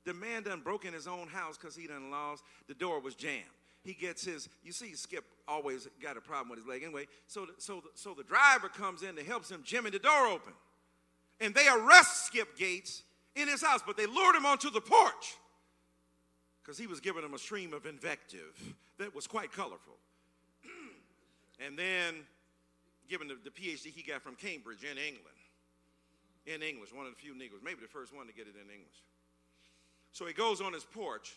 The man done broke in his own house because he done lost. The door was jammed. He gets his, you see Skip always got a problem with his leg anyway. So the driver comes in to help him jimmy the door open. And they arrest Skip Gates in his house, but they lured him onto the porch because he was giving them a stream of invective that was quite colorful. And then, given the PhD he got from Cambridge in England, in English, one of the few Negroes, maybe the first one to get it in English. So he goes on his porch,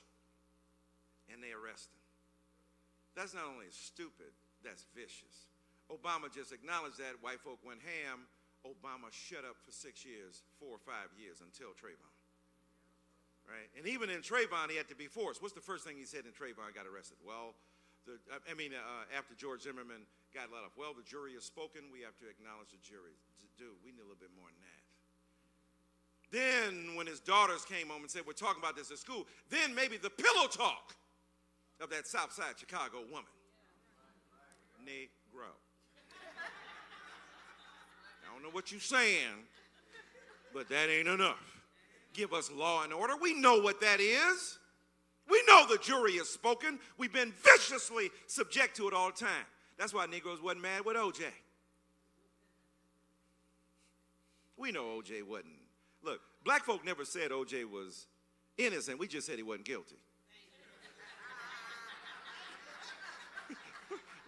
and they arrest him. That's not only stupid, that's vicious. Obama just acknowledged that. White folk went ham. Obama shut up for 6 years, 4 or 5 years, until Trayvon. Right? And even in Trayvon, he had to be forced. What's the first thing he said in Trayvon got arrested? Well, after George Zimmerman got let off, well, the jury has spoken. We have to acknowledge the jury. Dude, we need a little bit more than that. Then when his daughters came home and said, we're talking about this at school, then maybe the pillow talk of that South Side Chicago woman. Negro. I don't know what you're saying, but that ain't enough. Give us law and order. We know what that is. We know the jury is spoken. We've been viciously subject to it all the time. That's why Negroes wasn't mad with O.J. We know O.J. wasn't. Look, black folk never said O.J. was innocent. We just said he wasn't guilty.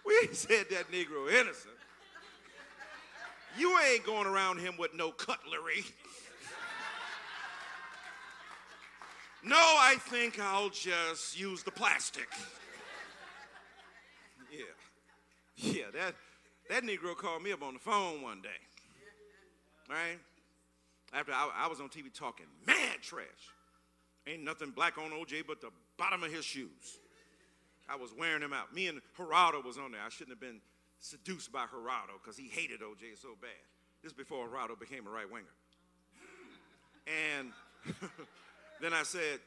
We ain't said that Negro innocent. You ain't going around him with no cutlery. No, I think I'll just use the plastic. Yeah, that Negro called me up on the phone one day. Right? After I was on TV talking mad trash. Ain't nothing black on O.J. but the bottom of his shoes. I was wearing him out. Me and Geraldo was on there. I shouldn't have been seduced by Geraldo because he hated O.J. so bad. This is before Geraldo became a right winger. And then I said,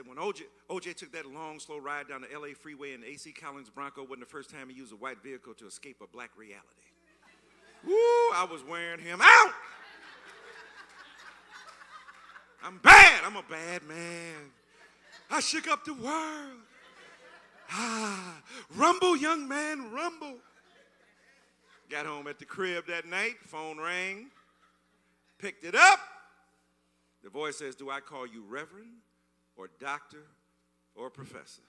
when O.J. took that long, slow ride down the L.A. freeway in the A.C. Collins Bronco, wasn't the first time he used a white vehicle to escape a black reality. Woo, I was wearing him out. I'm bad. I'm a bad man. I shook up the world. Rumble, young man, rumble. Got home at the crib that night. Phone rang. Picked it up. The voice says, do I call you Reverend or Doctor or Professor?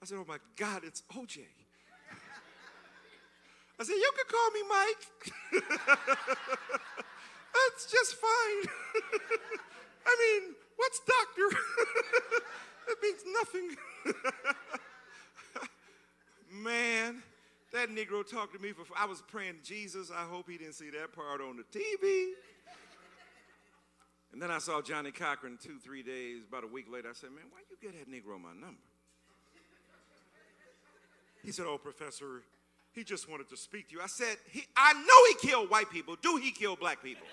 I said, oh my God, it's O.J. I said, you can call me Mike. That's just fine. I mean, what's doctor? It means nothing. Man, that Negro talked to me for, I was praying, Jesus, I hope he didn't see that part on the TV. And then I saw Johnny Cochran 2-3 days, about a week later. I said, man, why you get that Negro my number? He said, oh, Professor, he just wanted to speak to you. I said, I know he killed white people. Do he kill black people?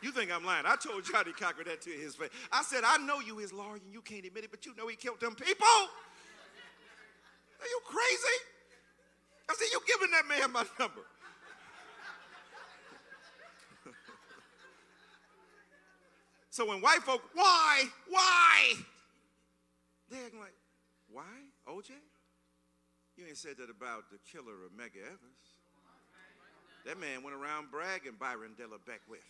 You think I'm lying. I told Johnny Cochran that to his face. I said, I know you his lawyer and you can't admit it, but you know he killed them people. Are you crazy? I said, you giving that man my number. So when white folk, why? They're acting like, why? O.J.? You ain't said that about the killer of Medgar Evers. That man went around bragging Byron Della Beckwith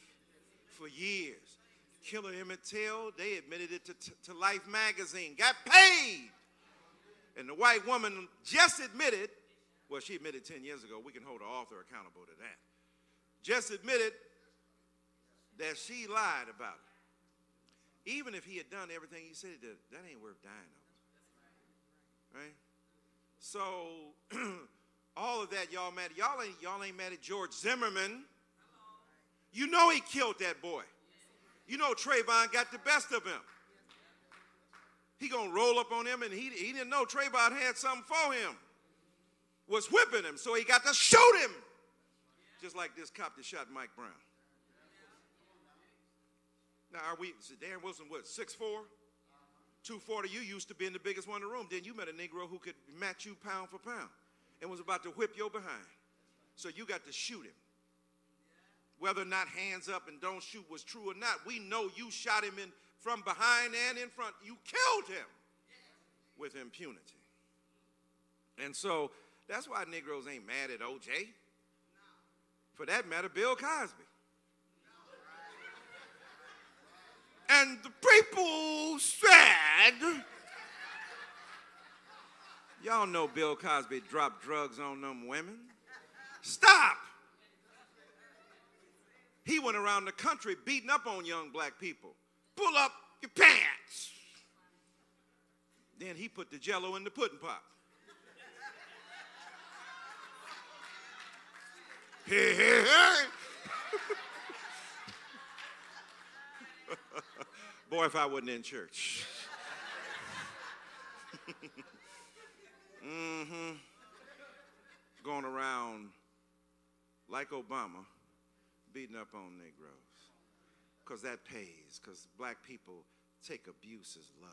for years. Killer Emmett Till, they admitted it to Life magazine, got paid. And the white woman just admitted, well, she admitted 10 years ago, we can hold the author accountable to that, just admitted that she lied about it. Even if he had done everything he said he did, that ain't worth dying over. Right? So, all of that, y'all mad. Y'all ain't mad at George Zimmerman. You know he killed that boy. You know Trayvon got the best of him. He gonna roll up on him, and he didn't know Trayvon had something for him. Was whipping him, so he got to shoot him. Just like this cop that shot Mike Brown. Now, so Darren Wilson, what, 6'4"? 240, you used to be the biggest one in the room. Then you met a Negro who could match you pound for pound and was about to whip your behind. So you got to shoot him. Whether or not hands up and don't shoot was true or not, we know you shot him from behind and in front. You killed him with impunity. And so that's why Negroes ain't mad at O.J. For that matter, Bill Cosby. And the people said, y'all know Bill Cosby dropped drugs on them women. Stop. He went around the country beating up on young black people. Pull up your pants. Then he put the Jell-O in the pudding pop. Hey, hey, hey. Boy, if I wasn't in church. Going around like Obama, beating up on Negroes. Because that pays, because black people take abuse as love.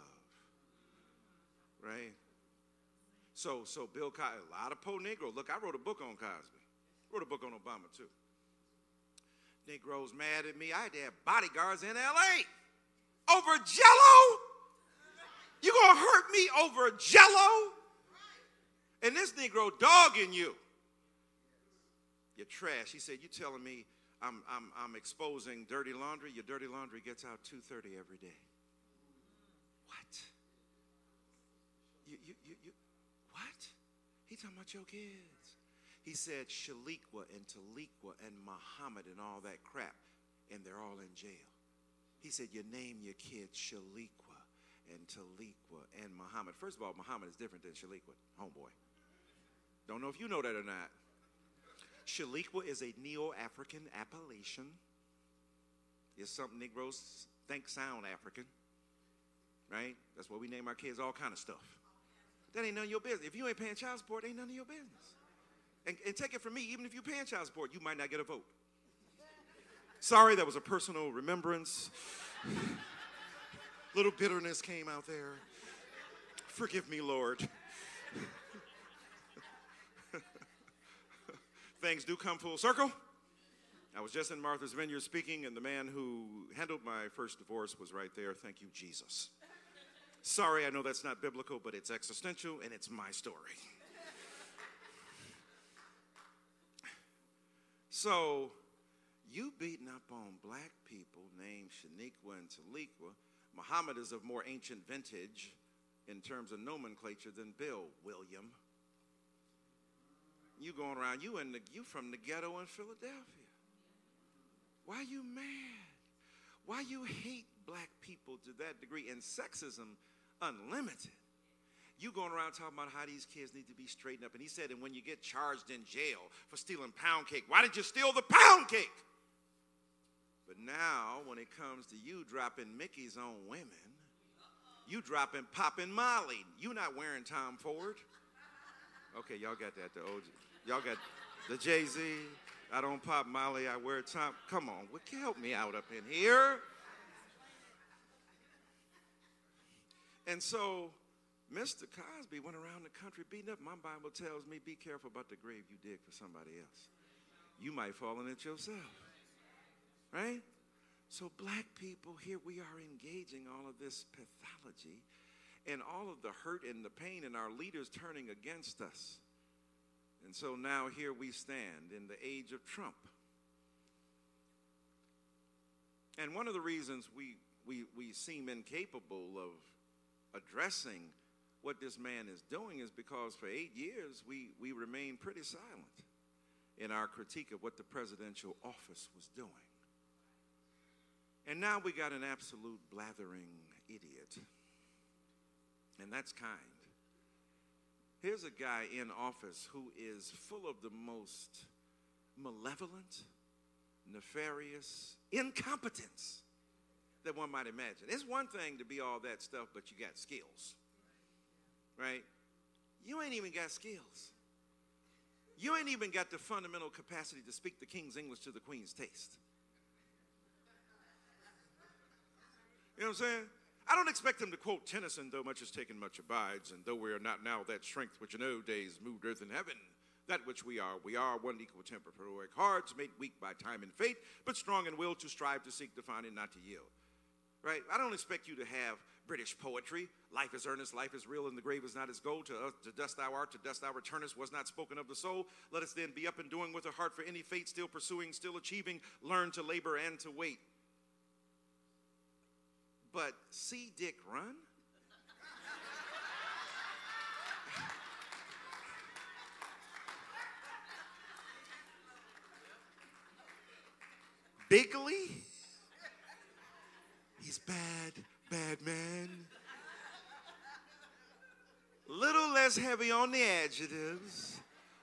right? So Bill Cosby, a lot of poor Negro. Look, I wrote a book on Cosby. Wrote a book on Obama, too. Negroes mad at me. I had to have bodyguards in L.A. over Jell-O? You gonna hurt me over Jell-O? And this Negro dogging you. You're trash. He said, you telling me I'm exposing dirty laundry? Your dirty laundry gets out 2:30 every day. What? You what? He talking about your kids. He said Shaliqua and Taliqua and Muhammad and all that crap, and they're all in jail. He said, you name your kids Shaliqua and Taliqua and Muhammad. First of all, Muhammad is different than Shaliqua, homeboy. Don't know if you know that or not. Shaliqua is a Neo-African appellation. It's something Negroes think sound African, right? That's why we name our kids all kind of stuff. That ain't none of your business. If you ain't paying child support, ain't none of your business. And take it from me, even if you're paying child support, you might not get a vote. Sorry, that was a personal remembrance. Little bitterness came out there. Forgive me, Lord. Things do come full circle. I was just in Martha's Vineyard speaking, and the man who handled my first divorce was right there. Thank you, Jesus. Sorry, I know that's not biblical, but it's existential, and it's my story. So, you beating up on black people named Shaniqua and Taliqua. Muhammad is of more ancient vintage in terms of nomenclature than Bill William. You going around, you from the ghetto in Philadelphia. Why you mad? Why you hate black people to that degree? And sexism unlimited. You going around talking about how these kids need to be straightened up. And he said, and when you get charged in jail for stealing pound cake, why did you steal the pound cake? But now, when it comes to you dropping Mickey's on women, you dropping popping Molly. You not wearing Tom Ford. Okay, y'all got that, the OG. Y'all got the Jay-Z. I don't pop Molly, I wear Tom. Come on, help me out up in here. And so, Mr. Cosby went around the country beating up. My Bible tells me, be careful about the grave you dig for somebody else. You might fall in it yourself. Right? So black people, here we are engaging all of this pathology and all of the hurt and the pain and our leaders turning against us. And so now here we stand in the age of Trump. And one of the reasons we seem incapable of addressing what this man is doing is because for 8 years we remained pretty silent in our critique of what the presidential office was doing. And now we got an absolute blathering idiot. And that's kind. Here's a guy in office who is full of the most malevolent, nefarious incompetence that one might imagine. It's one thing to be all that stuff, but you got skills, right? You ain't even got skills. You ain't even got the fundamental capacity to speak the king's English to the queen's taste. You know what I'm saying? I don't expect him to quote Tennyson, though much is taken, much abides, and though we are not now that strength which in old days moved earth and heaven, that which we are one equal temper, heroic hearts, made weak by time and fate, but strong in will to strive to seek, to find, and not to yield. Right? I don't expect you to have British poetry. Life is earnest, life is real, and the grave is not its goal. To dust thou art, to dust thou returnest, was not spoken of the soul. Let us then be up and doing with a heart for any fate, still pursuing, still achieving, learn to labor and to wait. But see Dick run? Bigly? He's bad man. Little less heavy on the adjectives,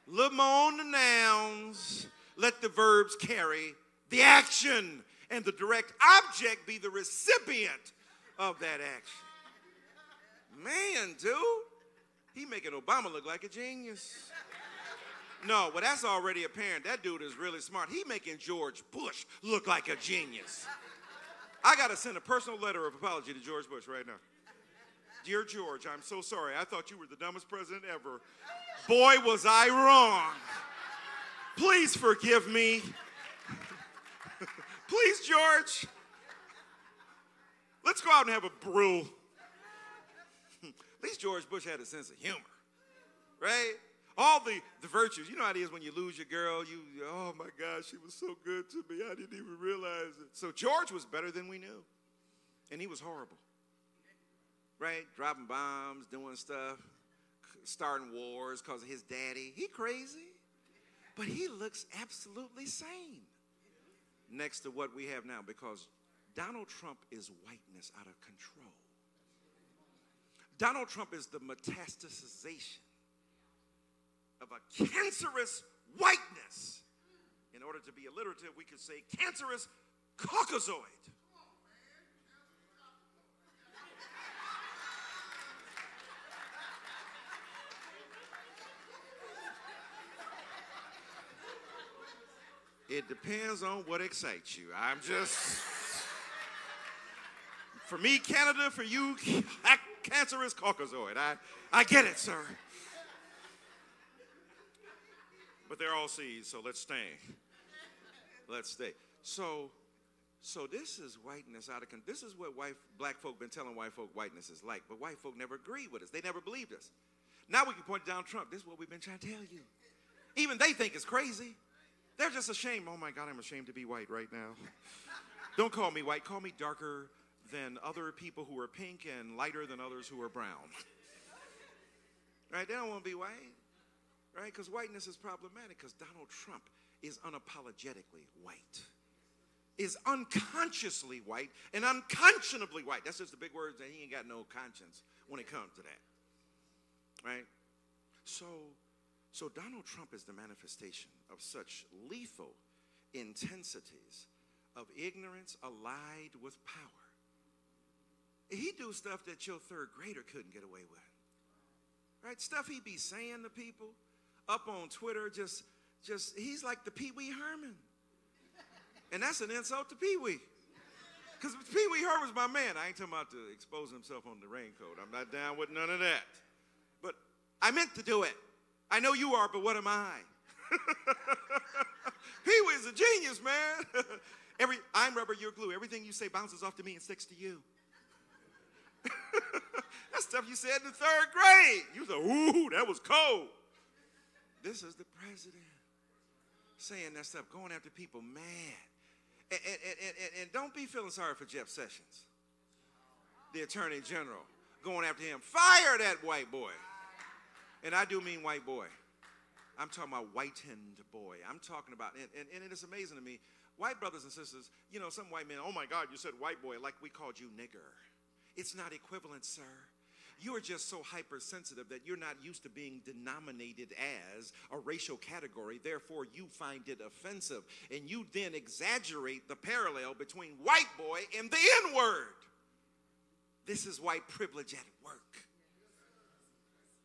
little more on the nouns. Let the verbs carry the action, and the direct object be the recipient of that action. Man, dude, he making Obama look like a genius. No, well, that's already apparent. That dude is really smart. He making George Bush look like a genius. I got to send a personal letter of apology to George Bush right now. Dear George, I'm so sorry. I thought you were the dumbest president ever. Boy, was I wrong. Please forgive me. Please, George. Let's go out and have a brew. At least George Bush had a sense of humor, right? All the virtues. You know how it is when you lose your girl. Oh, my gosh, she was so good to me. I didn't even realize it. So George was better than we knew. And he was horrible, right? Dropping bombs, doing stuff, starting wars because of his daddy. He crazy, but he looks absolutely sane next to what we have now, because Donald Trump is whiteness out of control. Donald Trump is the metastasization of a cancerous whiteness. In order to be alliterative, we could say cancerous Caucasoid. It depends on what excites you. I'm just, for me, Canada, for you, cancerous Caucasoid. I get it, sir. But they're all C's, so let's stay. Let's stay. So this is whiteness out of control. This is what black folk been telling white folk whiteness is like, but white folk never agreed with us. They never believed us. Now we can point to Donald Trump. This is what we've been trying to tell you. Even they think it's crazy. They're just ashamed. Oh my God, I'm ashamed to be white right now. Don't call me white. Call me darker than other people who are pink and lighter than others who are brown. Right? They don't want to be white. Right? Because whiteness is problematic, because Donald Trump is unapologetically white. Is unconsciously white and unconscionably white. That's just the big words, and he ain't got no conscience when it comes to that. Right? So Donald Trump is the manifestation of such lethal intensities of ignorance allied with power. He do stuff that your third grader couldn't get away with. Right? Stuff he be saying to people up on Twitter, just he's like the Pee Wee Herman. And that's an insult to Pee Wee. Because Pee Wee Herman's my man. I ain't talking about to expose himself on the raincoat. I'm not down with none of that. But I meant to do it. I know you are, but what am I? Pee Wee's a genius, man. I'm rubber, you're glue. Everything you say bounces off to me and sticks to you. That's stuff you said in the third grade. You said, ooh, that was cold. This is the president saying that stuff, going after people mad. And don't be feeling sorry for Jeff Sessions, the attorney general, going after him. Fire that white boy. And I do mean white boy. I'm talking about whitened boy. I'm talking about, and it is amazing to me, white brothers and sisters, you know, some white men, oh my God, you said white boy like we called you nigger. It's not equivalent, sir. You are just so hypersensitive that you're not used to being denominated as a racial category. Therefore, you find it offensive. And you then exaggerate the parallel between white boy and the N-word. This is white privilege at work.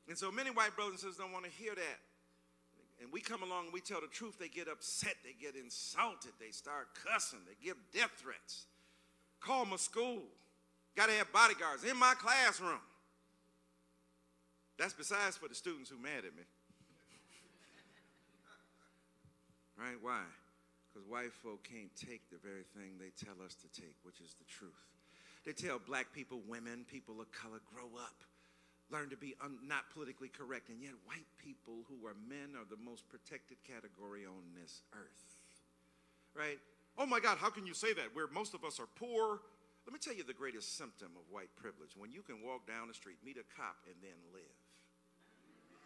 And so many white brothers and sisters don't want to hear that. And we come along and we tell the truth, they get upset, they get insulted, they start cussing, they give death threats. Call my school. Got to have bodyguards in my classroom. That's besides for the students who mad at me. Right? Why? Because white folk can't take the very thing they tell us to take, which is the truth. They tell black people, women, people of color, grow up. Learn to be not politically correct. And yet white people who are men are the most protected category on this earth. Right? Oh my God, how can you say that? Where most of us are poor. Let me tell you the greatest symptom of white privilege. When you can walk down the street, meet a cop, and then live.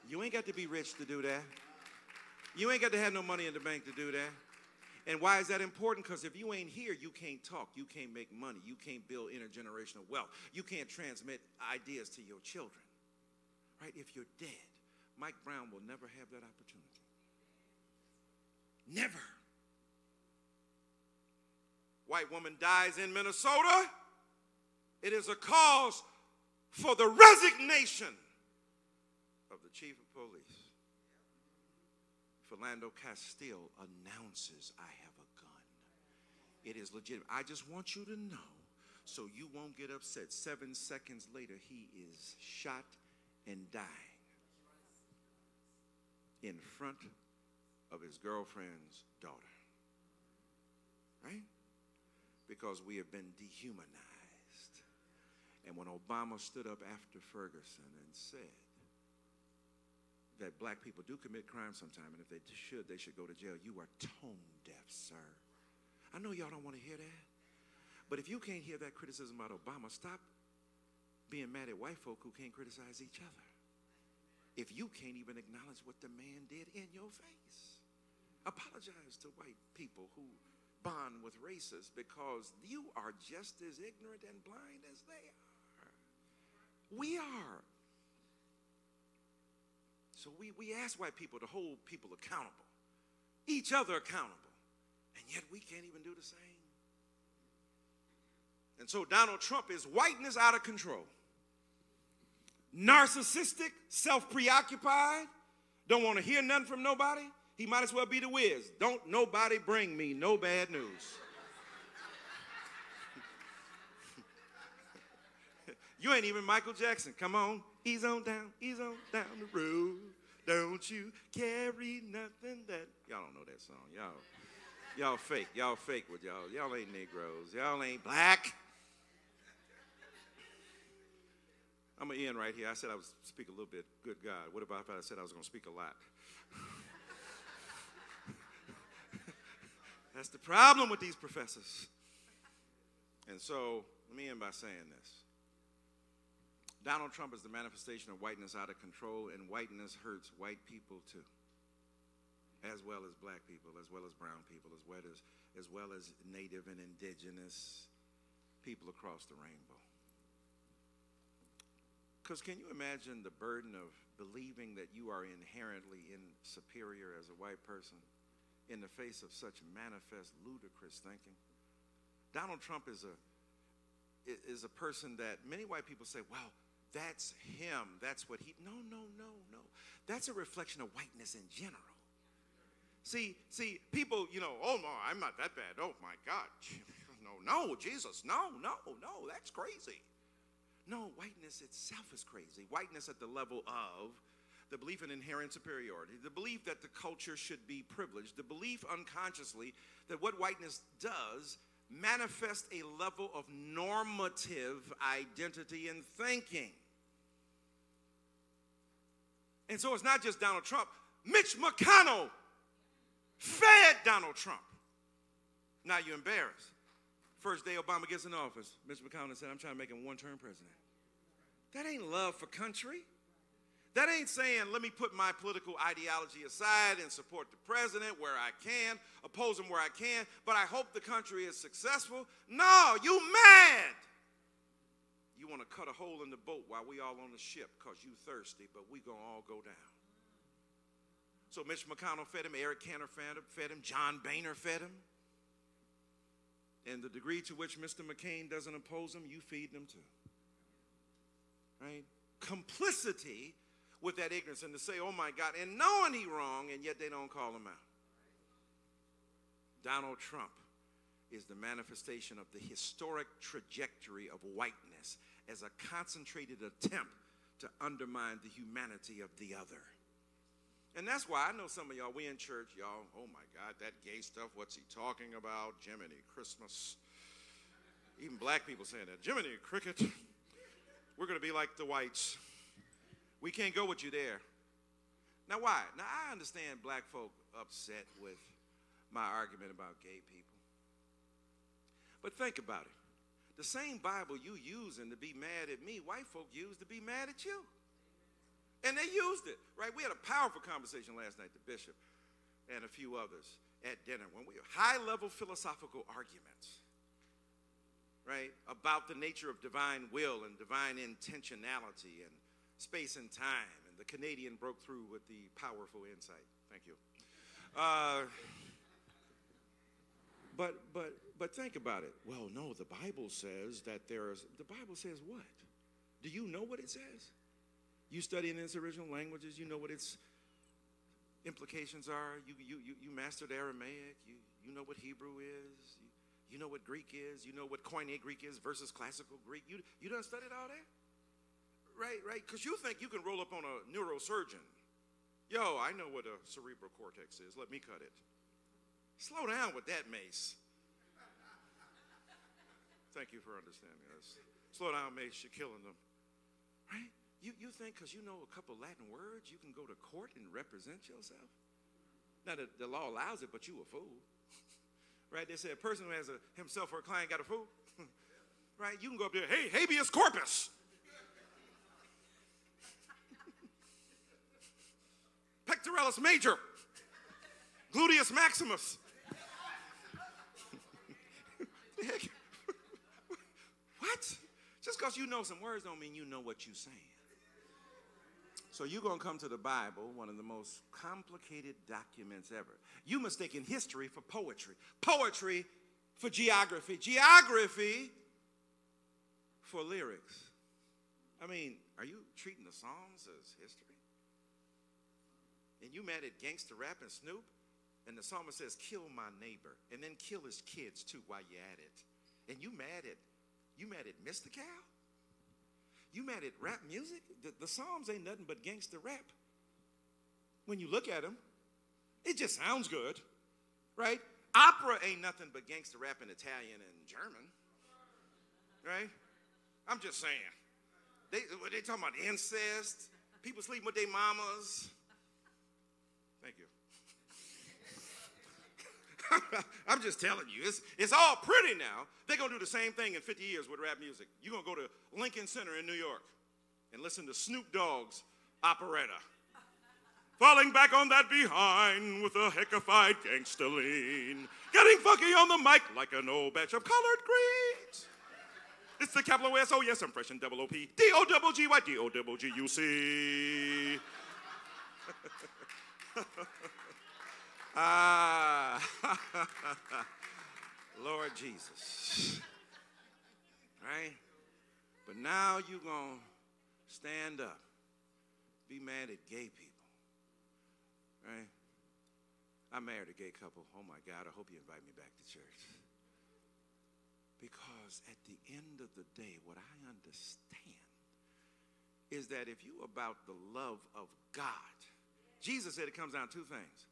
You ain't got to be rich to do that. You ain't got to have no money in the bank to do that. And why is that important? Because if you ain't here, you can't talk. You can't make money. You can't build intergenerational wealth. You can't transmit ideas to your children. Right? If you're dead, Mike Brown will never have that opportunity. Never. White woman dies in Minnesota. It is a cause for the resignation of the chief of police. Philando Castile announces, I have a gun. It is legitimate. I just want you to know, so you won't get upset. 7 seconds later, he is shot and dying in front of his girlfriend's daughter. Right? Because we have been dehumanized. And when Obama stood up after Ferguson and said that black people do commit crimes sometime, and if they should go to jail, you are tone deaf, sir. I know y'all don't want to hear that, but if you can't hear that criticism about Obama, stop being mad at white folk who can't criticize each other. If you can't even acknowledge what the man did in your face, apologize to white people who bond with racists, because you are just as ignorant and blind as they are. We are. So we ask white people to hold people accountable, each other accountable, and yet we can't even do the same. And so Donald Trump is whiteness out of control. Narcissistic, self-preoccupied, don't want to hear nothing from nobody. He might as well be the Wiz. Don't nobody bring me no bad news. You ain't even Michael Jackson. Come on. Ease on down the road. Don't you carry nothing that... Y'all don't know that song. Y'all fake. Y'all fake with y'all. Y'all ain't Negroes. Y'all ain't black. I'm going to end right here. I said I would speak a little bit. Good God. What about if I said I was going to speak a lot? That's the problem with these professors. And so, let me end by saying this. Donald Trump is the manifestation of whiteness out of control, and whiteness hurts white people too, as well as black people, as well as brown people, as well as native and indigenous people across the rainbow. Because can you imagine the burden of believing that you are inherently superior as a white person in the face of such manifest ludicrous thinking? Donald Trump is a person that many white people say, well, that's him. That's what he... No. That's a reflection of whiteness in general. See, people, oh, no, I'm not that bad. Oh, my God. No, Jesus, no, that's crazy. No, whiteness itself is crazy. Whiteness at the level of the belief in inherent superiority, the belief that the culture should be privileged, the belief unconsciously that what whiteness does manifest a level of normative identity and thinking. And so it's not just Donald Trump. Mitch McConnell fed Donald Trump. Now you're embarrassed. First day Obama gets in office, Mitch McConnell said, I'm trying to make him one-term president. That ain't love for country. That ain't saying, let me put my political ideology aside and support the president where I can, oppose him where I can, but I hope the country is successful. No, you mad. You want to cut a hole in the boat while we all on the ship because you thirsty, but we going to all go down. So Mitch McConnell fed him, Eric Cantor fed him, John Boehner fed him. And the degree to which Mr. McCain doesn't oppose him, you feed them too. Right? Complicity with that ignorance, and to say, oh my God, and knowing he wrong, and yet they don't call him out. Donald Trump is the manifestation of the historic trajectory of whiteness as a concentrated attempt to undermine the humanity of the other. And that's why I know some of y'all, we in church, y'all, oh my God, that gay stuff, what's he talking about? Jiminy Christmas. Even black people saying that. Jiminy Cricket. We're going to be like the whites. We can't go with you there. Now, why? Now, I understand black folk upset with my argument about gay people. But think about it. The same Bible you using to be mad at me, white folk used to be mad at you. And they used it, right? We had a powerful conversation last night, the bishop and a few others at dinner, when we high-level philosophical arguments, right, about the nature of divine will and divine intentionality and space and time. And the Canadian broke through with the powerful insight. Thank you. But think about it. Well, no, the Bible says that the Bible says what? Do you know what it says? You study in its original languages, you know what its implications are. You mastered Aramaic, you know what Hebrew is. You know what Greek is? You know what Koine Greek is versus classical Greek? You done studied all that? Right? Because you think you can roll up on a neurosurgeon. Yo, I know what a cerebral cortex is. Let me cut it. Slow down with that, Mace. Thank you for understanding us. Slow down, Mace. You're killing them. Right? You think because you know a couple Latin words, you can go to court and represent yourself? Now, the law allows it, but you a fool. Right? They say a person who has himself or a client got a fool. Right? You can go up there, hey, habeas corpus. Pectoralis major. Gluteus maximus. What? Just because you know some words don't mean you know what you're saying. So you're going to come to the Bible, one of the most complicated documents ever. You mistaken history for poetry. Poetry for geography. Geography for lyrics. I mean, are you treating the Psalms as history? And you mad at gangster rap and Snoop? And the psalmist says, kill my neighbor. And then kill his kids too while you're at it. And you mad at Mystical? You mad at rap music? The Psalms ain't nothing but gangster rap. When you look at them, it just sounds good, right? Opera ain't nothing but gangster rap in Italian and German, right? I'm just saying. They talking about incest, people sleeping with their mamas. Thank you. I'm just telling you, it's all pretty now. They're going to do the same thing in 50 years with rap music. You're going to go to Lincoln Center in New York and listen to Snoop Dogg's operetta. Falling back on that behind with a heckified gangster lean. Getting funky on the mic like an old batch of collard greens. It's the capital S, oh yes, I'm fresh and double O-P. D-O-double-G-Y, D-O-double-G-U-C. Lord Jesus. Right? But now you're going to stand up, be mad at gay people. Right? I married a gay couple. Oh my God, I hope you invite me back to church. Because at the end of the day, what I understand is that if you about the love of God, Jesus said it comes down to two things.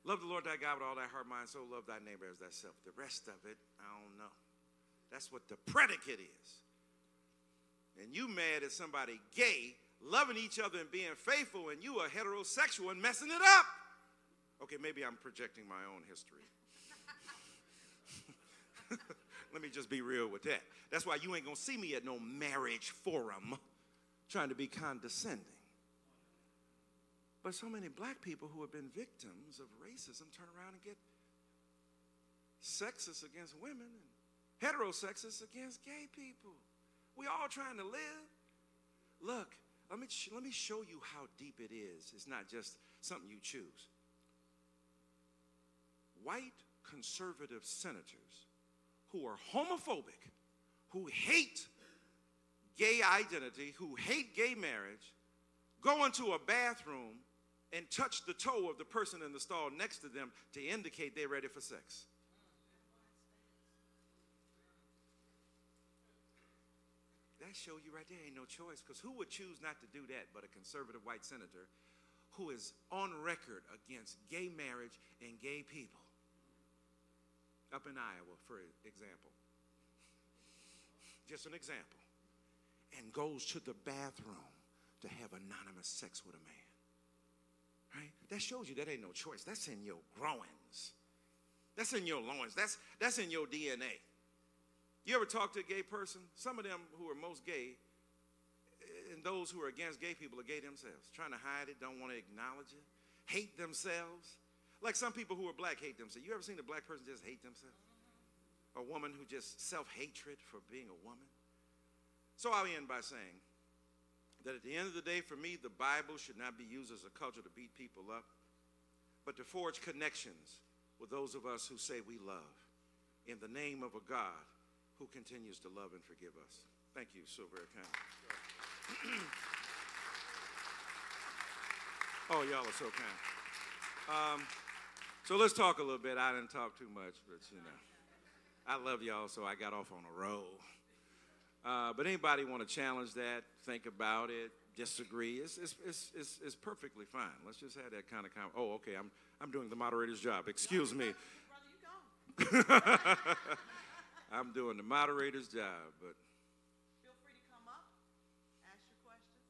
Love the Lord thy God with all thy heart, mind, soul. Love thy neighbor as thyself. The rest of it, I don't know. That's what the predicate is. And you mad at somebody gay, loving each other and being faithful, and you are heterosexual and messing it up. Okay, maybe I'm projecting my own history. Let me just be real with that. That's why you ain't going to see me at no marriage forum trying to be condescending. But so many black people who have been victims of racism turn around and get sexist against women and heterosexist against gay people. We all trying to live. Look, let me show you how deep it is. It's not just something you choose. White conservative senators who are homophobic, who hate gay identity, who hate gay marriage, go into a bathroom and touch the toe of the person in the stall next to them to indicate they're ready for sex. That show you right there ain't no choice, because who would choose not to do that but a conservative white senator who is on record against gay marriage and gay people? Up in Iowa, for example. Just an example. And goes to the bathroom to have anonymous sex with a man. Right? That shows you that ain't no choice. That's in your groins. That's in your loins. That's in your DNA. You ever talk to a gay person? Some of them who are most gay, and those who are against gay people, are gay themselves. Trying to hide it, don't want to acknowledge it, hate themselves. Like some people who are black hate themselves. You ever seen a black person just hate themselves? A woman who just self-hatred for being a woman? So I'll end by saying that at the end of the day, for me, the Bible should not be used as a culture to beat people up, but to forge connections with those of us who say we love in the name of a God who continues to love and forgive us. Thank you so very kindly. Oh, y'all are so kind. So let's talk a little bit. I didn't talk too much, but you know. I love y'all, so I got off on a roll. But anybody want to challenge that, think about it, disagree, it's perfectly fine. Let's just have that kind of oh, okay, I'm doing the moderator's job. Excuse me. Brother, you go. I'm doing the moderator's job, but Feel free to come up, ask your question.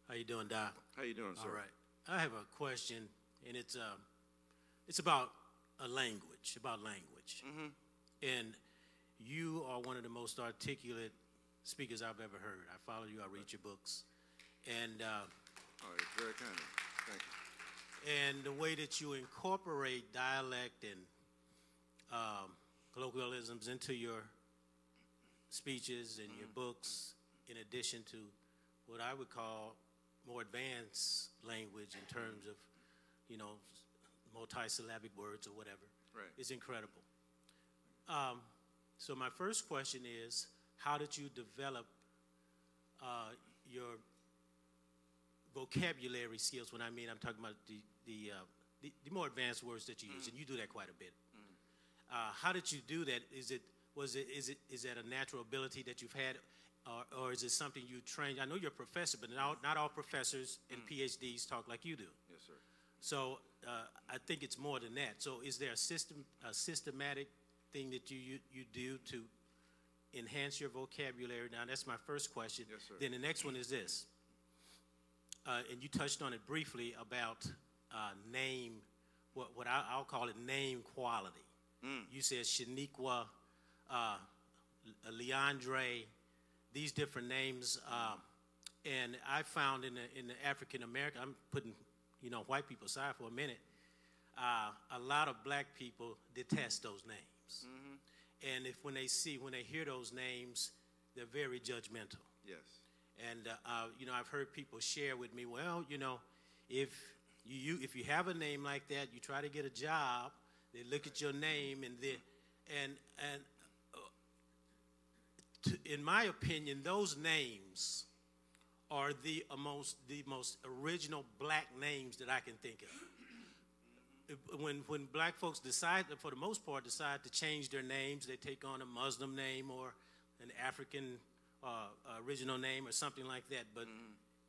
How you doing, Doc? how you doing, sir? All right. I have a question, and it's about language. Mm-hmm. And you are one of the most articulate speakers I've ever heard. I follow you. I read your books, and Oh, it's very kind of you. Thank you. and the way that you incorporate dialect and colloquialisms into your speeches and your books, in addition to what I would call more advanced language in terms of, you know, multisyllabic words or whatever. Right. It's incredible. So my first question is, how did you develop your vocabulary skills? When I mean, I'm talking about the more advanced words that you use, and you do that quite a bit. How did you do that? Is that a natural ability that you've had, or is it something you trained? I know you're a professor, but not all professors and PhDs talk like you do. Yes, sir. So I think it's more than that. So is there a systematic thing that you do to enhance your vocabulary? Now, that's my first question. Yes, sir. Then the next one is this. And you touched on it briefly about name, what I'll call it name quality. You said Shaniqua, Leandre, these different names. And I found in the African American, I'm putting, white people aside for a minute, a lot of black people detest those names. Mm-hmm. And when they hear those names, they're very judgmental. Yes. And I've heard people share with me, well, if you have a name like that, you try to get a job, they look at your name, in my opinion, those names are the most original black names that I can think of. When black folks decide, for the most part, to change their names, they take on a Muslim name or an African original name or something like that. But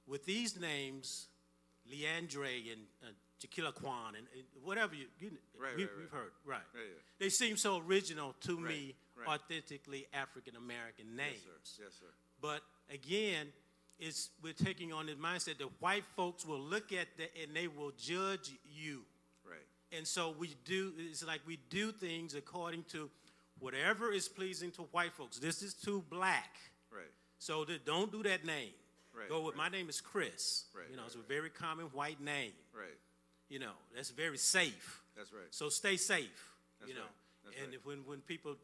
with these names, Leandre and Jaquilaquan and whatever you've heard, right? Yeah. They seem so original to me, right. authentically African American names. Yes, sir. But again, we're taking on the mindset that white folks will look at that and they will judge you. Right. And so it's like we do things according to whatever is pleasing to white folks. This is too black. Right. So don't do that name. Right. Go with, my name is Chris. Right. It's a very common white name. Right. That's very safe. That's right. So stay safe. That's right. That's and right. when people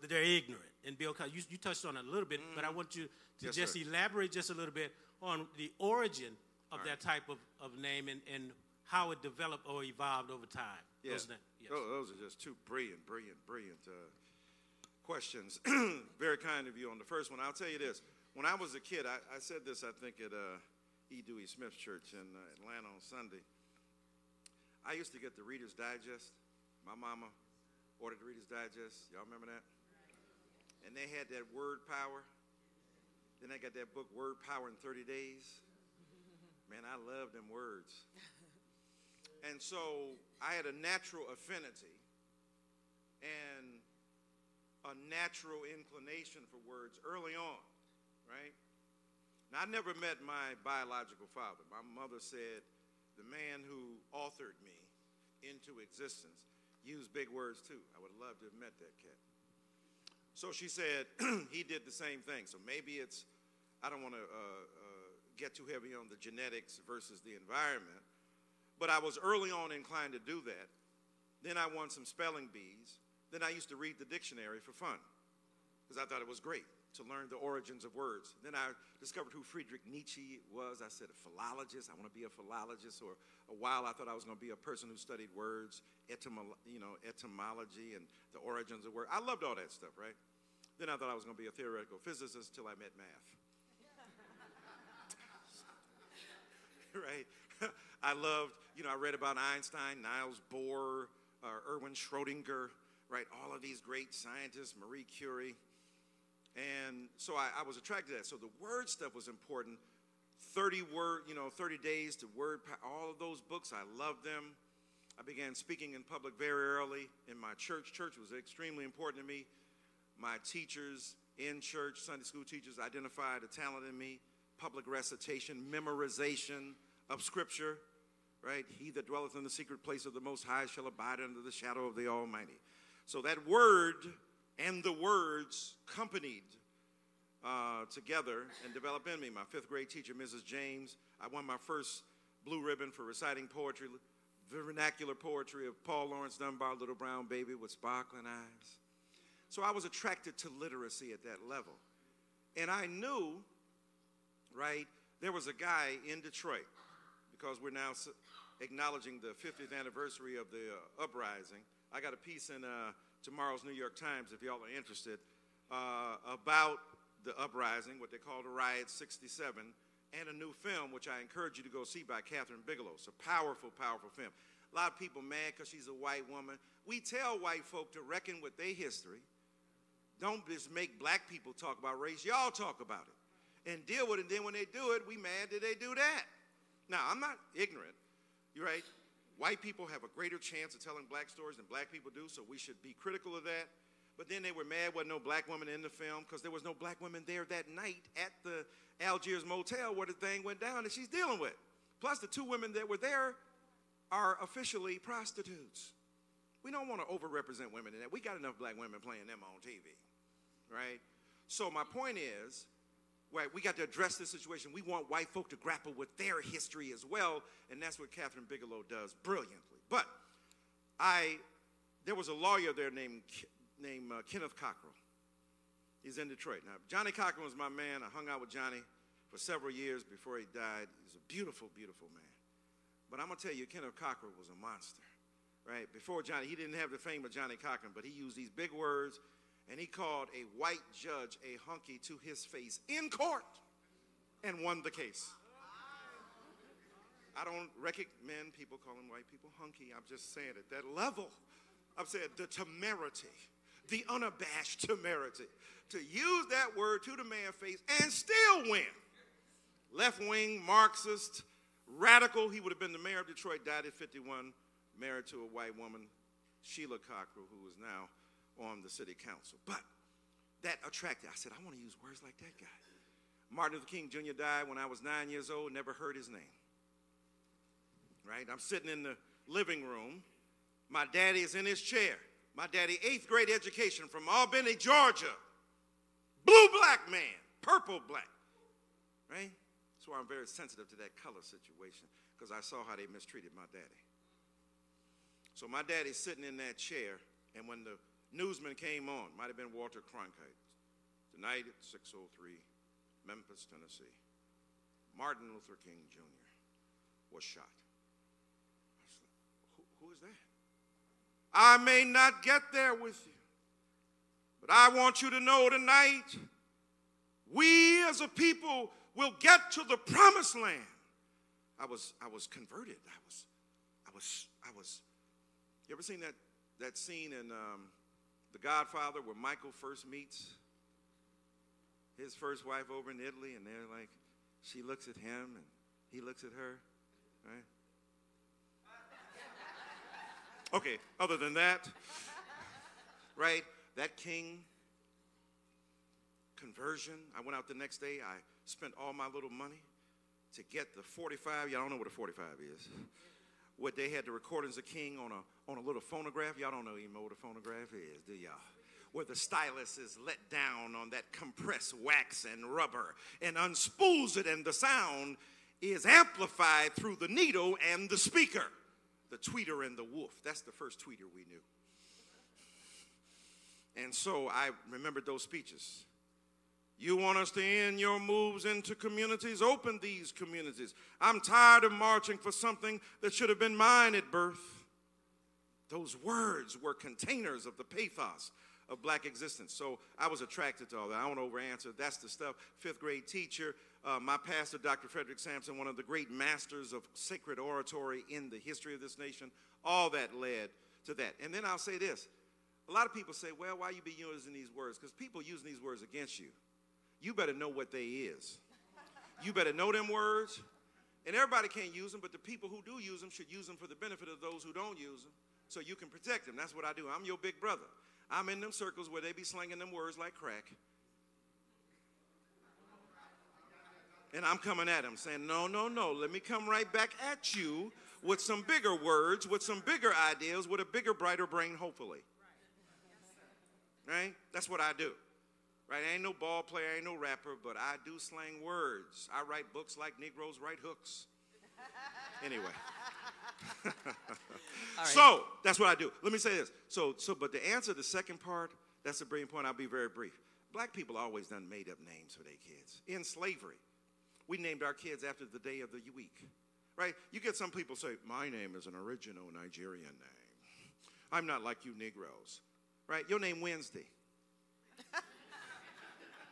they're ignorant. And Bill, you touched on it a little bit, but I want you to just elaborate just a little bit on the origin of that type of name and how it developed or evolved over time. Yeah. Yes. Those are just two brilliant questions. Very kind of you on the first one. I'll tell you this. When I was a kid, I said this, I think, at E. Dewey Smith Church in Atlanta on Sunday. I used to get the Reader's Digest. My mama ordered the Reader's Digest. Y'all remember that? And they had that word power. Then I got that book, Word Power in 30 Days. Man, I love them words. And so I had a natural affinity and a natural inclination for words early on, right? Now, I never met my biological father. My mother said the man who authored me into existence used big words too. I would have loved to have met that cat. So she said he did the same thing. So maybe I don't want to get too heavy on the genetics versus the environment, but I was early on inclined to do that. Then I won some spelling bees. Then I used to read the dictionary for fun because I thought it was great to learn the origins of words. Then I discovered who Friedrich Nietzsche was. I said, a philologist. I want to be a philologist. Or a while I thought I was going to be a person who studied words, etymology and the origins of words. I loved all that stuff, right? Then I thought I was going to be a theoretical physicist till I met math. Right? I loved, I read about Einstein, Niels Bohr, Erwin Schrödinger, right? All of these great scientists, Marie Curie. And so I was attracted to that. So the word stuff was important. 30 days to word, all of those books, I loved them. I began speaking in public very early in my church. Church was extremely important to me. My teachers in church, Sunday school teachers, identified a talent in me. Public recitation, memorization of Scripture, right? He that dwelleth in the secret place of the Most High shall abide under the shadow of the Almighty. So that word and the words accompanied together and developed in me. My fifth grade teacher, Mrs. James, I won my first blue ribbon for reciting poetry, vernacular poetry of Paul Laurence Dunbar, Little Brown Baby with Sparkling Eyes. So I was attracted to literacy at that level. And I knew, right, there was a guy in Detroit, because we're now acknowledging the 50th anniversary of the uprising. I got a piece in tomorrow's New York Times, if y'all are interested, about the uprising, what they call the Riot 67, and a new film, which I encourage you to go see, by Kathryn Bigelow. It's a powerful, powerful film. A lot of people mad because she's a white woman. We tell white folk to reckon with their history. Don't just make black people talk about race. Y'all talk about it and deal with it. And then when they do it, we mad that they do that. Now, I'm not ignorant. You're right. White people have a greater chance of telling black stories than black people do, so we should be critical of that. But then they were mad wasn't no black women in the film because there was no black women there that night at the Algiers Motel where the thing went down that she's dealing with. Plus, the two women that were there are officially prostitutes. We don't want to overrepresent women in that. We got enough black women playing them on TV, right? So my point is, right, we got to address this situation. We want white folk to grapple with their history as well, and that's what Kathryn Bigelow does brilliantly. But there was a lawyer there named Kenneth Cockrell. He's in Detroit. Now, Johnny Cochran was my man. I hung out with Johnny for several years before he died. He's a beautiful, beautiful man. But I'm going to tell you, Kenneth Cockrell was a monster, right? Before Johnny, he didn't have the fame of Johnny Cochran, but he used these big words, and he called a white judge a hunky to his face in court and won the case. I don't recommend people calling white people hunky. I'm just saying at that level. I've said the temerity, the unabashed temerity, to use that word to the man's face and still win. Left-wing, Marxist, radical. He would have been the mayor of Detroit, died at 51, married to a white woman, Sheila Cockrell, who is now on the city council. But that attracted, I said, I want to use words like that guy. Martin Luther King Jr. died when I was 9 years old, never heard his name. Right? I'm sitting in the living room. My daddy is in his chair. My daddy, 8th grade education from Albany, Georgia. Blue black man, purple black. Right? That's why I'm very sensitive to that color situation, because I saw how they mistreated my daddy. So my daddy's sitting in that chair, and when the newsman came on, might have been Walter Cronkite, tonight at 6:03, Memphis, Tennessee, Martin Luther King Jr. was shot. I was like, who is that? I may not get there with you, but I want you to know tonight, we as a people will get to the promised land. I was converted. I was. You ever seen that scene in The Godfather where Michael first meets his first wife over in Italy, and they're like, she looks at him and he looks at her, right? Okay, other than that, right, that king conversion, I went out the next day, I spent all my little money to get the 45, y'all don't know what a 45 is. What they had the recordings of King on a little phonograph. Y'all don't even know what a phonograph is, do y'all? Where the stylus is let down on that compressed wax and rubber and unspools it, and the sound is amplified through the needle and the speaker. The tweeter and the wolf. That's the first tweeter we knew. And so I remembered those speeches. You want us to end your moves into communities? Open these communities. I'm tired of marching for something that should have been mine at birth. Those words were containers of the pathos of black existence. So I was attracted to all that. I don't over-answer. That's the stuff. Fifth grade teacher. My pastor, Dr. Frederick Sampson, one of the great masters of sacred oratory in the history of this nation. All that led to that. And then I'll say this. A lot of people say, well, why you be using these words? Because people using these words against you. You better know what they is. You better know them words. And everybody can't use them, but the people who do use them should use them for the benefit of those who don't use them so you can protect them. That's what I do. I'm your big brother. I'm in them circles where they be slinging them words like crack. And I'm coming at them saying, no, no, no. Let me come right back at you with some bigger words, with some bigger ideas, with a bigger, brighter brain, hopefully. Right? That's what I do. Right? I ain't no ball player, I ain't no rapper, but I do slang words. I write books like Negroes write hooks. Anyway. Right. So, that's what I do. Let me say this. But to answer the second part, that's a brilliant point. I'll be very brief. Black people always done made up names for their kids. In slavery, we named our kids after the day of the week. Right? You get some people say, my name is an original Nigerian name. I'm not like you Negroes. Right? Your name Wednesday.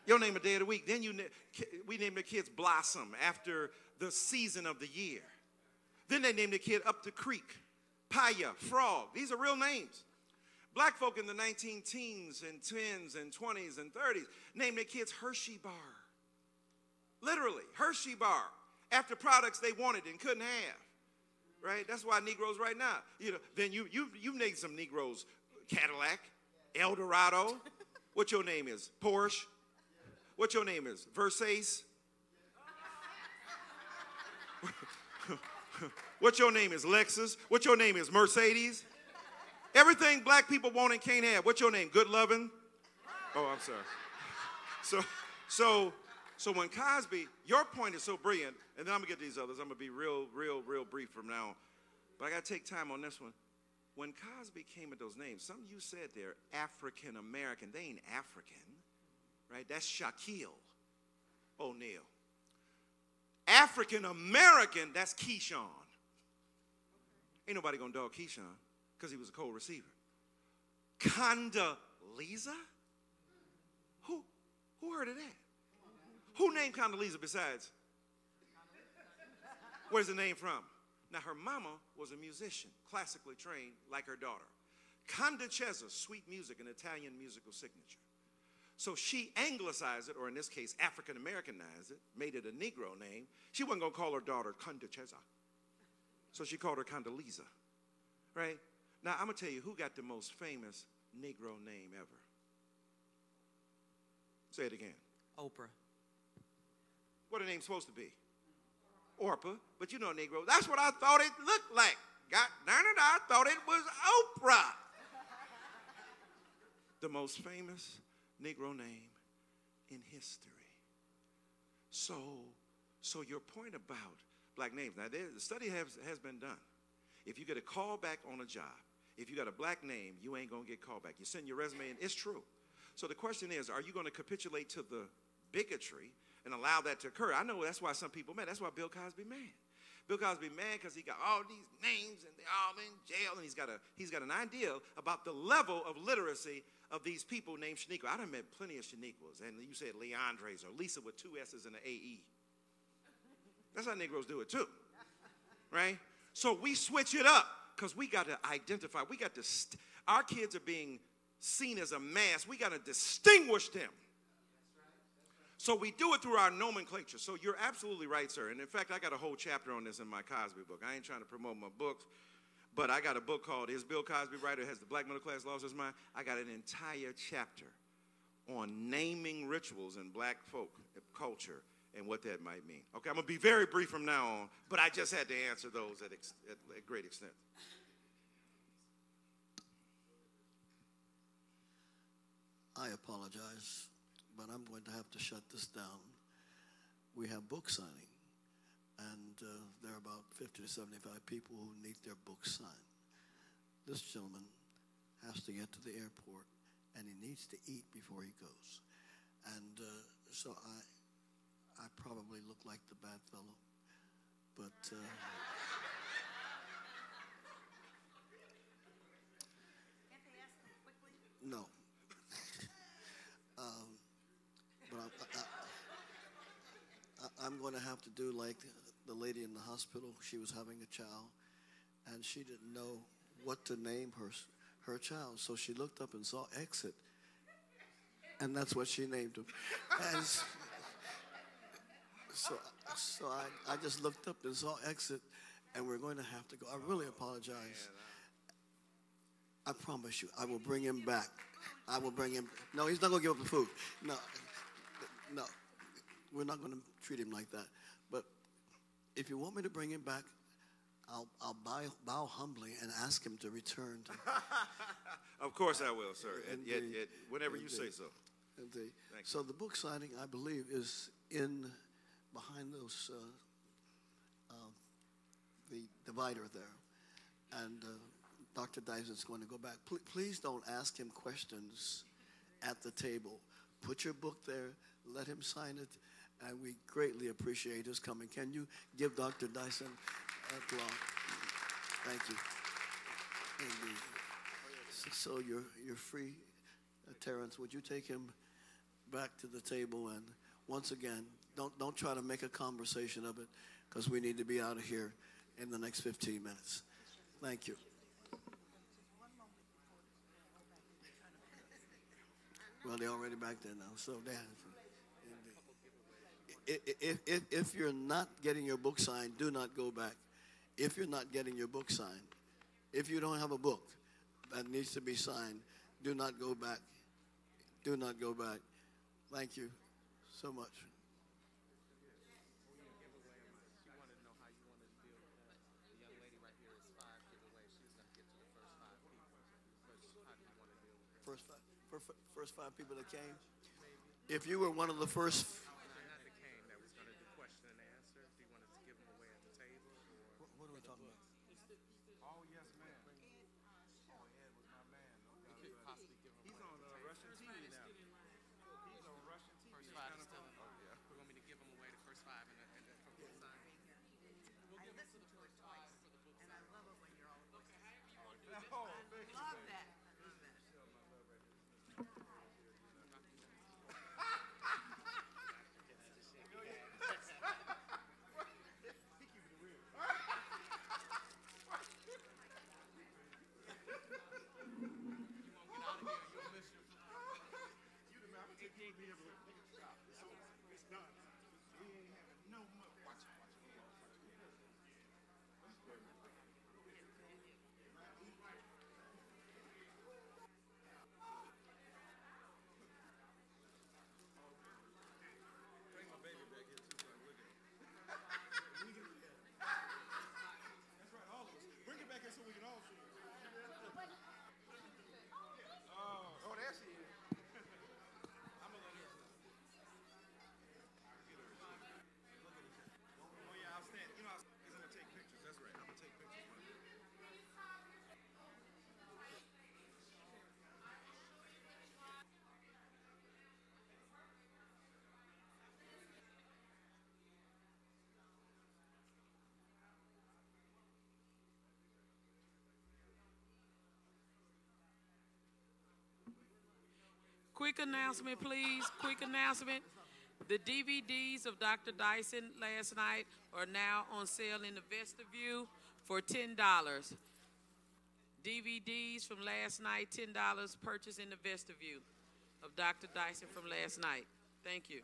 Your name a day of the week. Then we named the kids Blossom after the season of the year. Then they named the kid Up the Creek, Paya, Frog. These are real names. Black folk in the 19-teens and 10s and 20s and 30s named their kids Hershey Bar. Literally, Hershey Bar, after products they wanted and couldn't have. Right? That's why Negroes right now. Then you named some Negroes Cadillac, Eldorado. What your name is? Porsche. What your name is? Versace? What your name is? Lexus? What your name is? Mercedes? Everything black people want and can't have. What your name? Good lovin'? Oh, I'm sorry. So when Cosby, your point is so brilliant, and then I'm gonna get these others. I'm gonna be real brief from now on. But I gotta take time on this one. When Cosby came with those names, some of you said they're African American. They ain't African. Right? That's Shaquille O'Neal. African American, that's Keyshawn. Ain't nobody gonna dog Keyshawn because he was a cold receiver. Condoleezza? Who heard of that? Who named Condoleezza besides? Where's the name from? Now, her mama was a musician, classically trained like her daughter. Condoleezza, sweet music, an Italian musical signature. So she anglicized it, or in this case, African-Americanized it, made it a Negro name. She wasn't going to call her daughter Condoleezza. So she called her Condoleezza, right? Now, I'm going to tell you who got the most famous Negro name ever. Say it again. Oprah. What her name's supposed to be? Orpah. But you know Negro. That's what I thought it looked like. God darn it, I thought it was Oprah. The most famous Negro name in history. So your point about black names. Now, the study has been done. If you get a call back on a job, if you got a black name, you ain't going to get called back. You send your resume in, it's true. So the question is, are you going to capitulate to the bigotry and allow that to occur? I know that's why some people mad. That's why Bill Cosby mad. Bill Cosby mad because he got all these names and they're all in jail, and he's got an idea about the level of literacy of these people named Shaniqua. I done met plenty of Shaniquas, and you said Leandres or Lisa with 2 S's and an A-E. That's how Negroes do it too, right? So we switch it up because we got to identify. We got to, our kids are being seen as a mass. We got to distinguish them. So we do it through our nomenclature. So you're absolutely right, sir. And in fact, I got a whole chapter on this in my Cosby book. I ain't trying to promote my books, but I got a book called Is Bill Cosby Right, or Has the Black Middle Class Lost His Mind? I got an entire chapter on naming rituals in black folk culture and what that might mean. Okay, I'm going to be very brief from now on, but I just had to answer those at great extent. I apologize, but I'm going to have to shut this down. We have book signing, and there are about 50 to 75 people who need their books signed. This gentleman has to get to the airport, and he needs to eat before he goes. And so I probably look like the bad fellow, but Can't they ask them quickly? no. I'm going to have to do like the lady in the hospital. She was having a child, and she didn't know what to name her child. So she looked up and saw Exit, and that's what she named him. And so I just looked up and saw Exit, and we're going to have to go. I really apologize. I promise you, I will bring him back. I will bring him. No, he's not going to give up the food. No, we're not going to treat him like that. But if you want me to bring him back, I'll bow humbly and ask him to return. Of course I will, sir. Whenever you Indeed. say so. Indeed. Thank you. So the book signing, I believe, is behind those the divider there, and Dr. Dyson's going to go back. Please don't ask him questions at the table. Put your book there. Let him sign it, and we greatly appreciate his coming. Can you give Dr. Dyson applause? Thank you. Indeed. So you're free, Terrence. Would you take him back to the table? And once again, don't try to make a conversation of it, because we need to be out of here in the next 15 minutes. Thank you. Well, they're already back there now. So if you're not getting your book signed, do not go back. If you're not getting your book signed, if you don't have a book that needs to be signed, do not go back. Do not go back. Thank you so much. First five people that came. If you were one of the first. Not that came, that was going to do question and answer. Do you want us to give them away at the table? Or? What are we talking about? Oh, yes, ma'am. Oh, Ed was my man. No doubt. Could possibly give them He's on Russian TV now. He's on Russian TV. First five is still in. Oh, yeah. We want me to give them away the first five and then for book signing. We'll give them to the first five for the book signing. And I love it when you're all okay, however you want to do it. Love that. Quick announcement, please. Quick announcement. The DVDs of Dr. Dyson last night are now on sale in the vestibule for $10. DVDs from last night, $10 purchased in the vestibule of Dr. Dyson from last night. Thank you.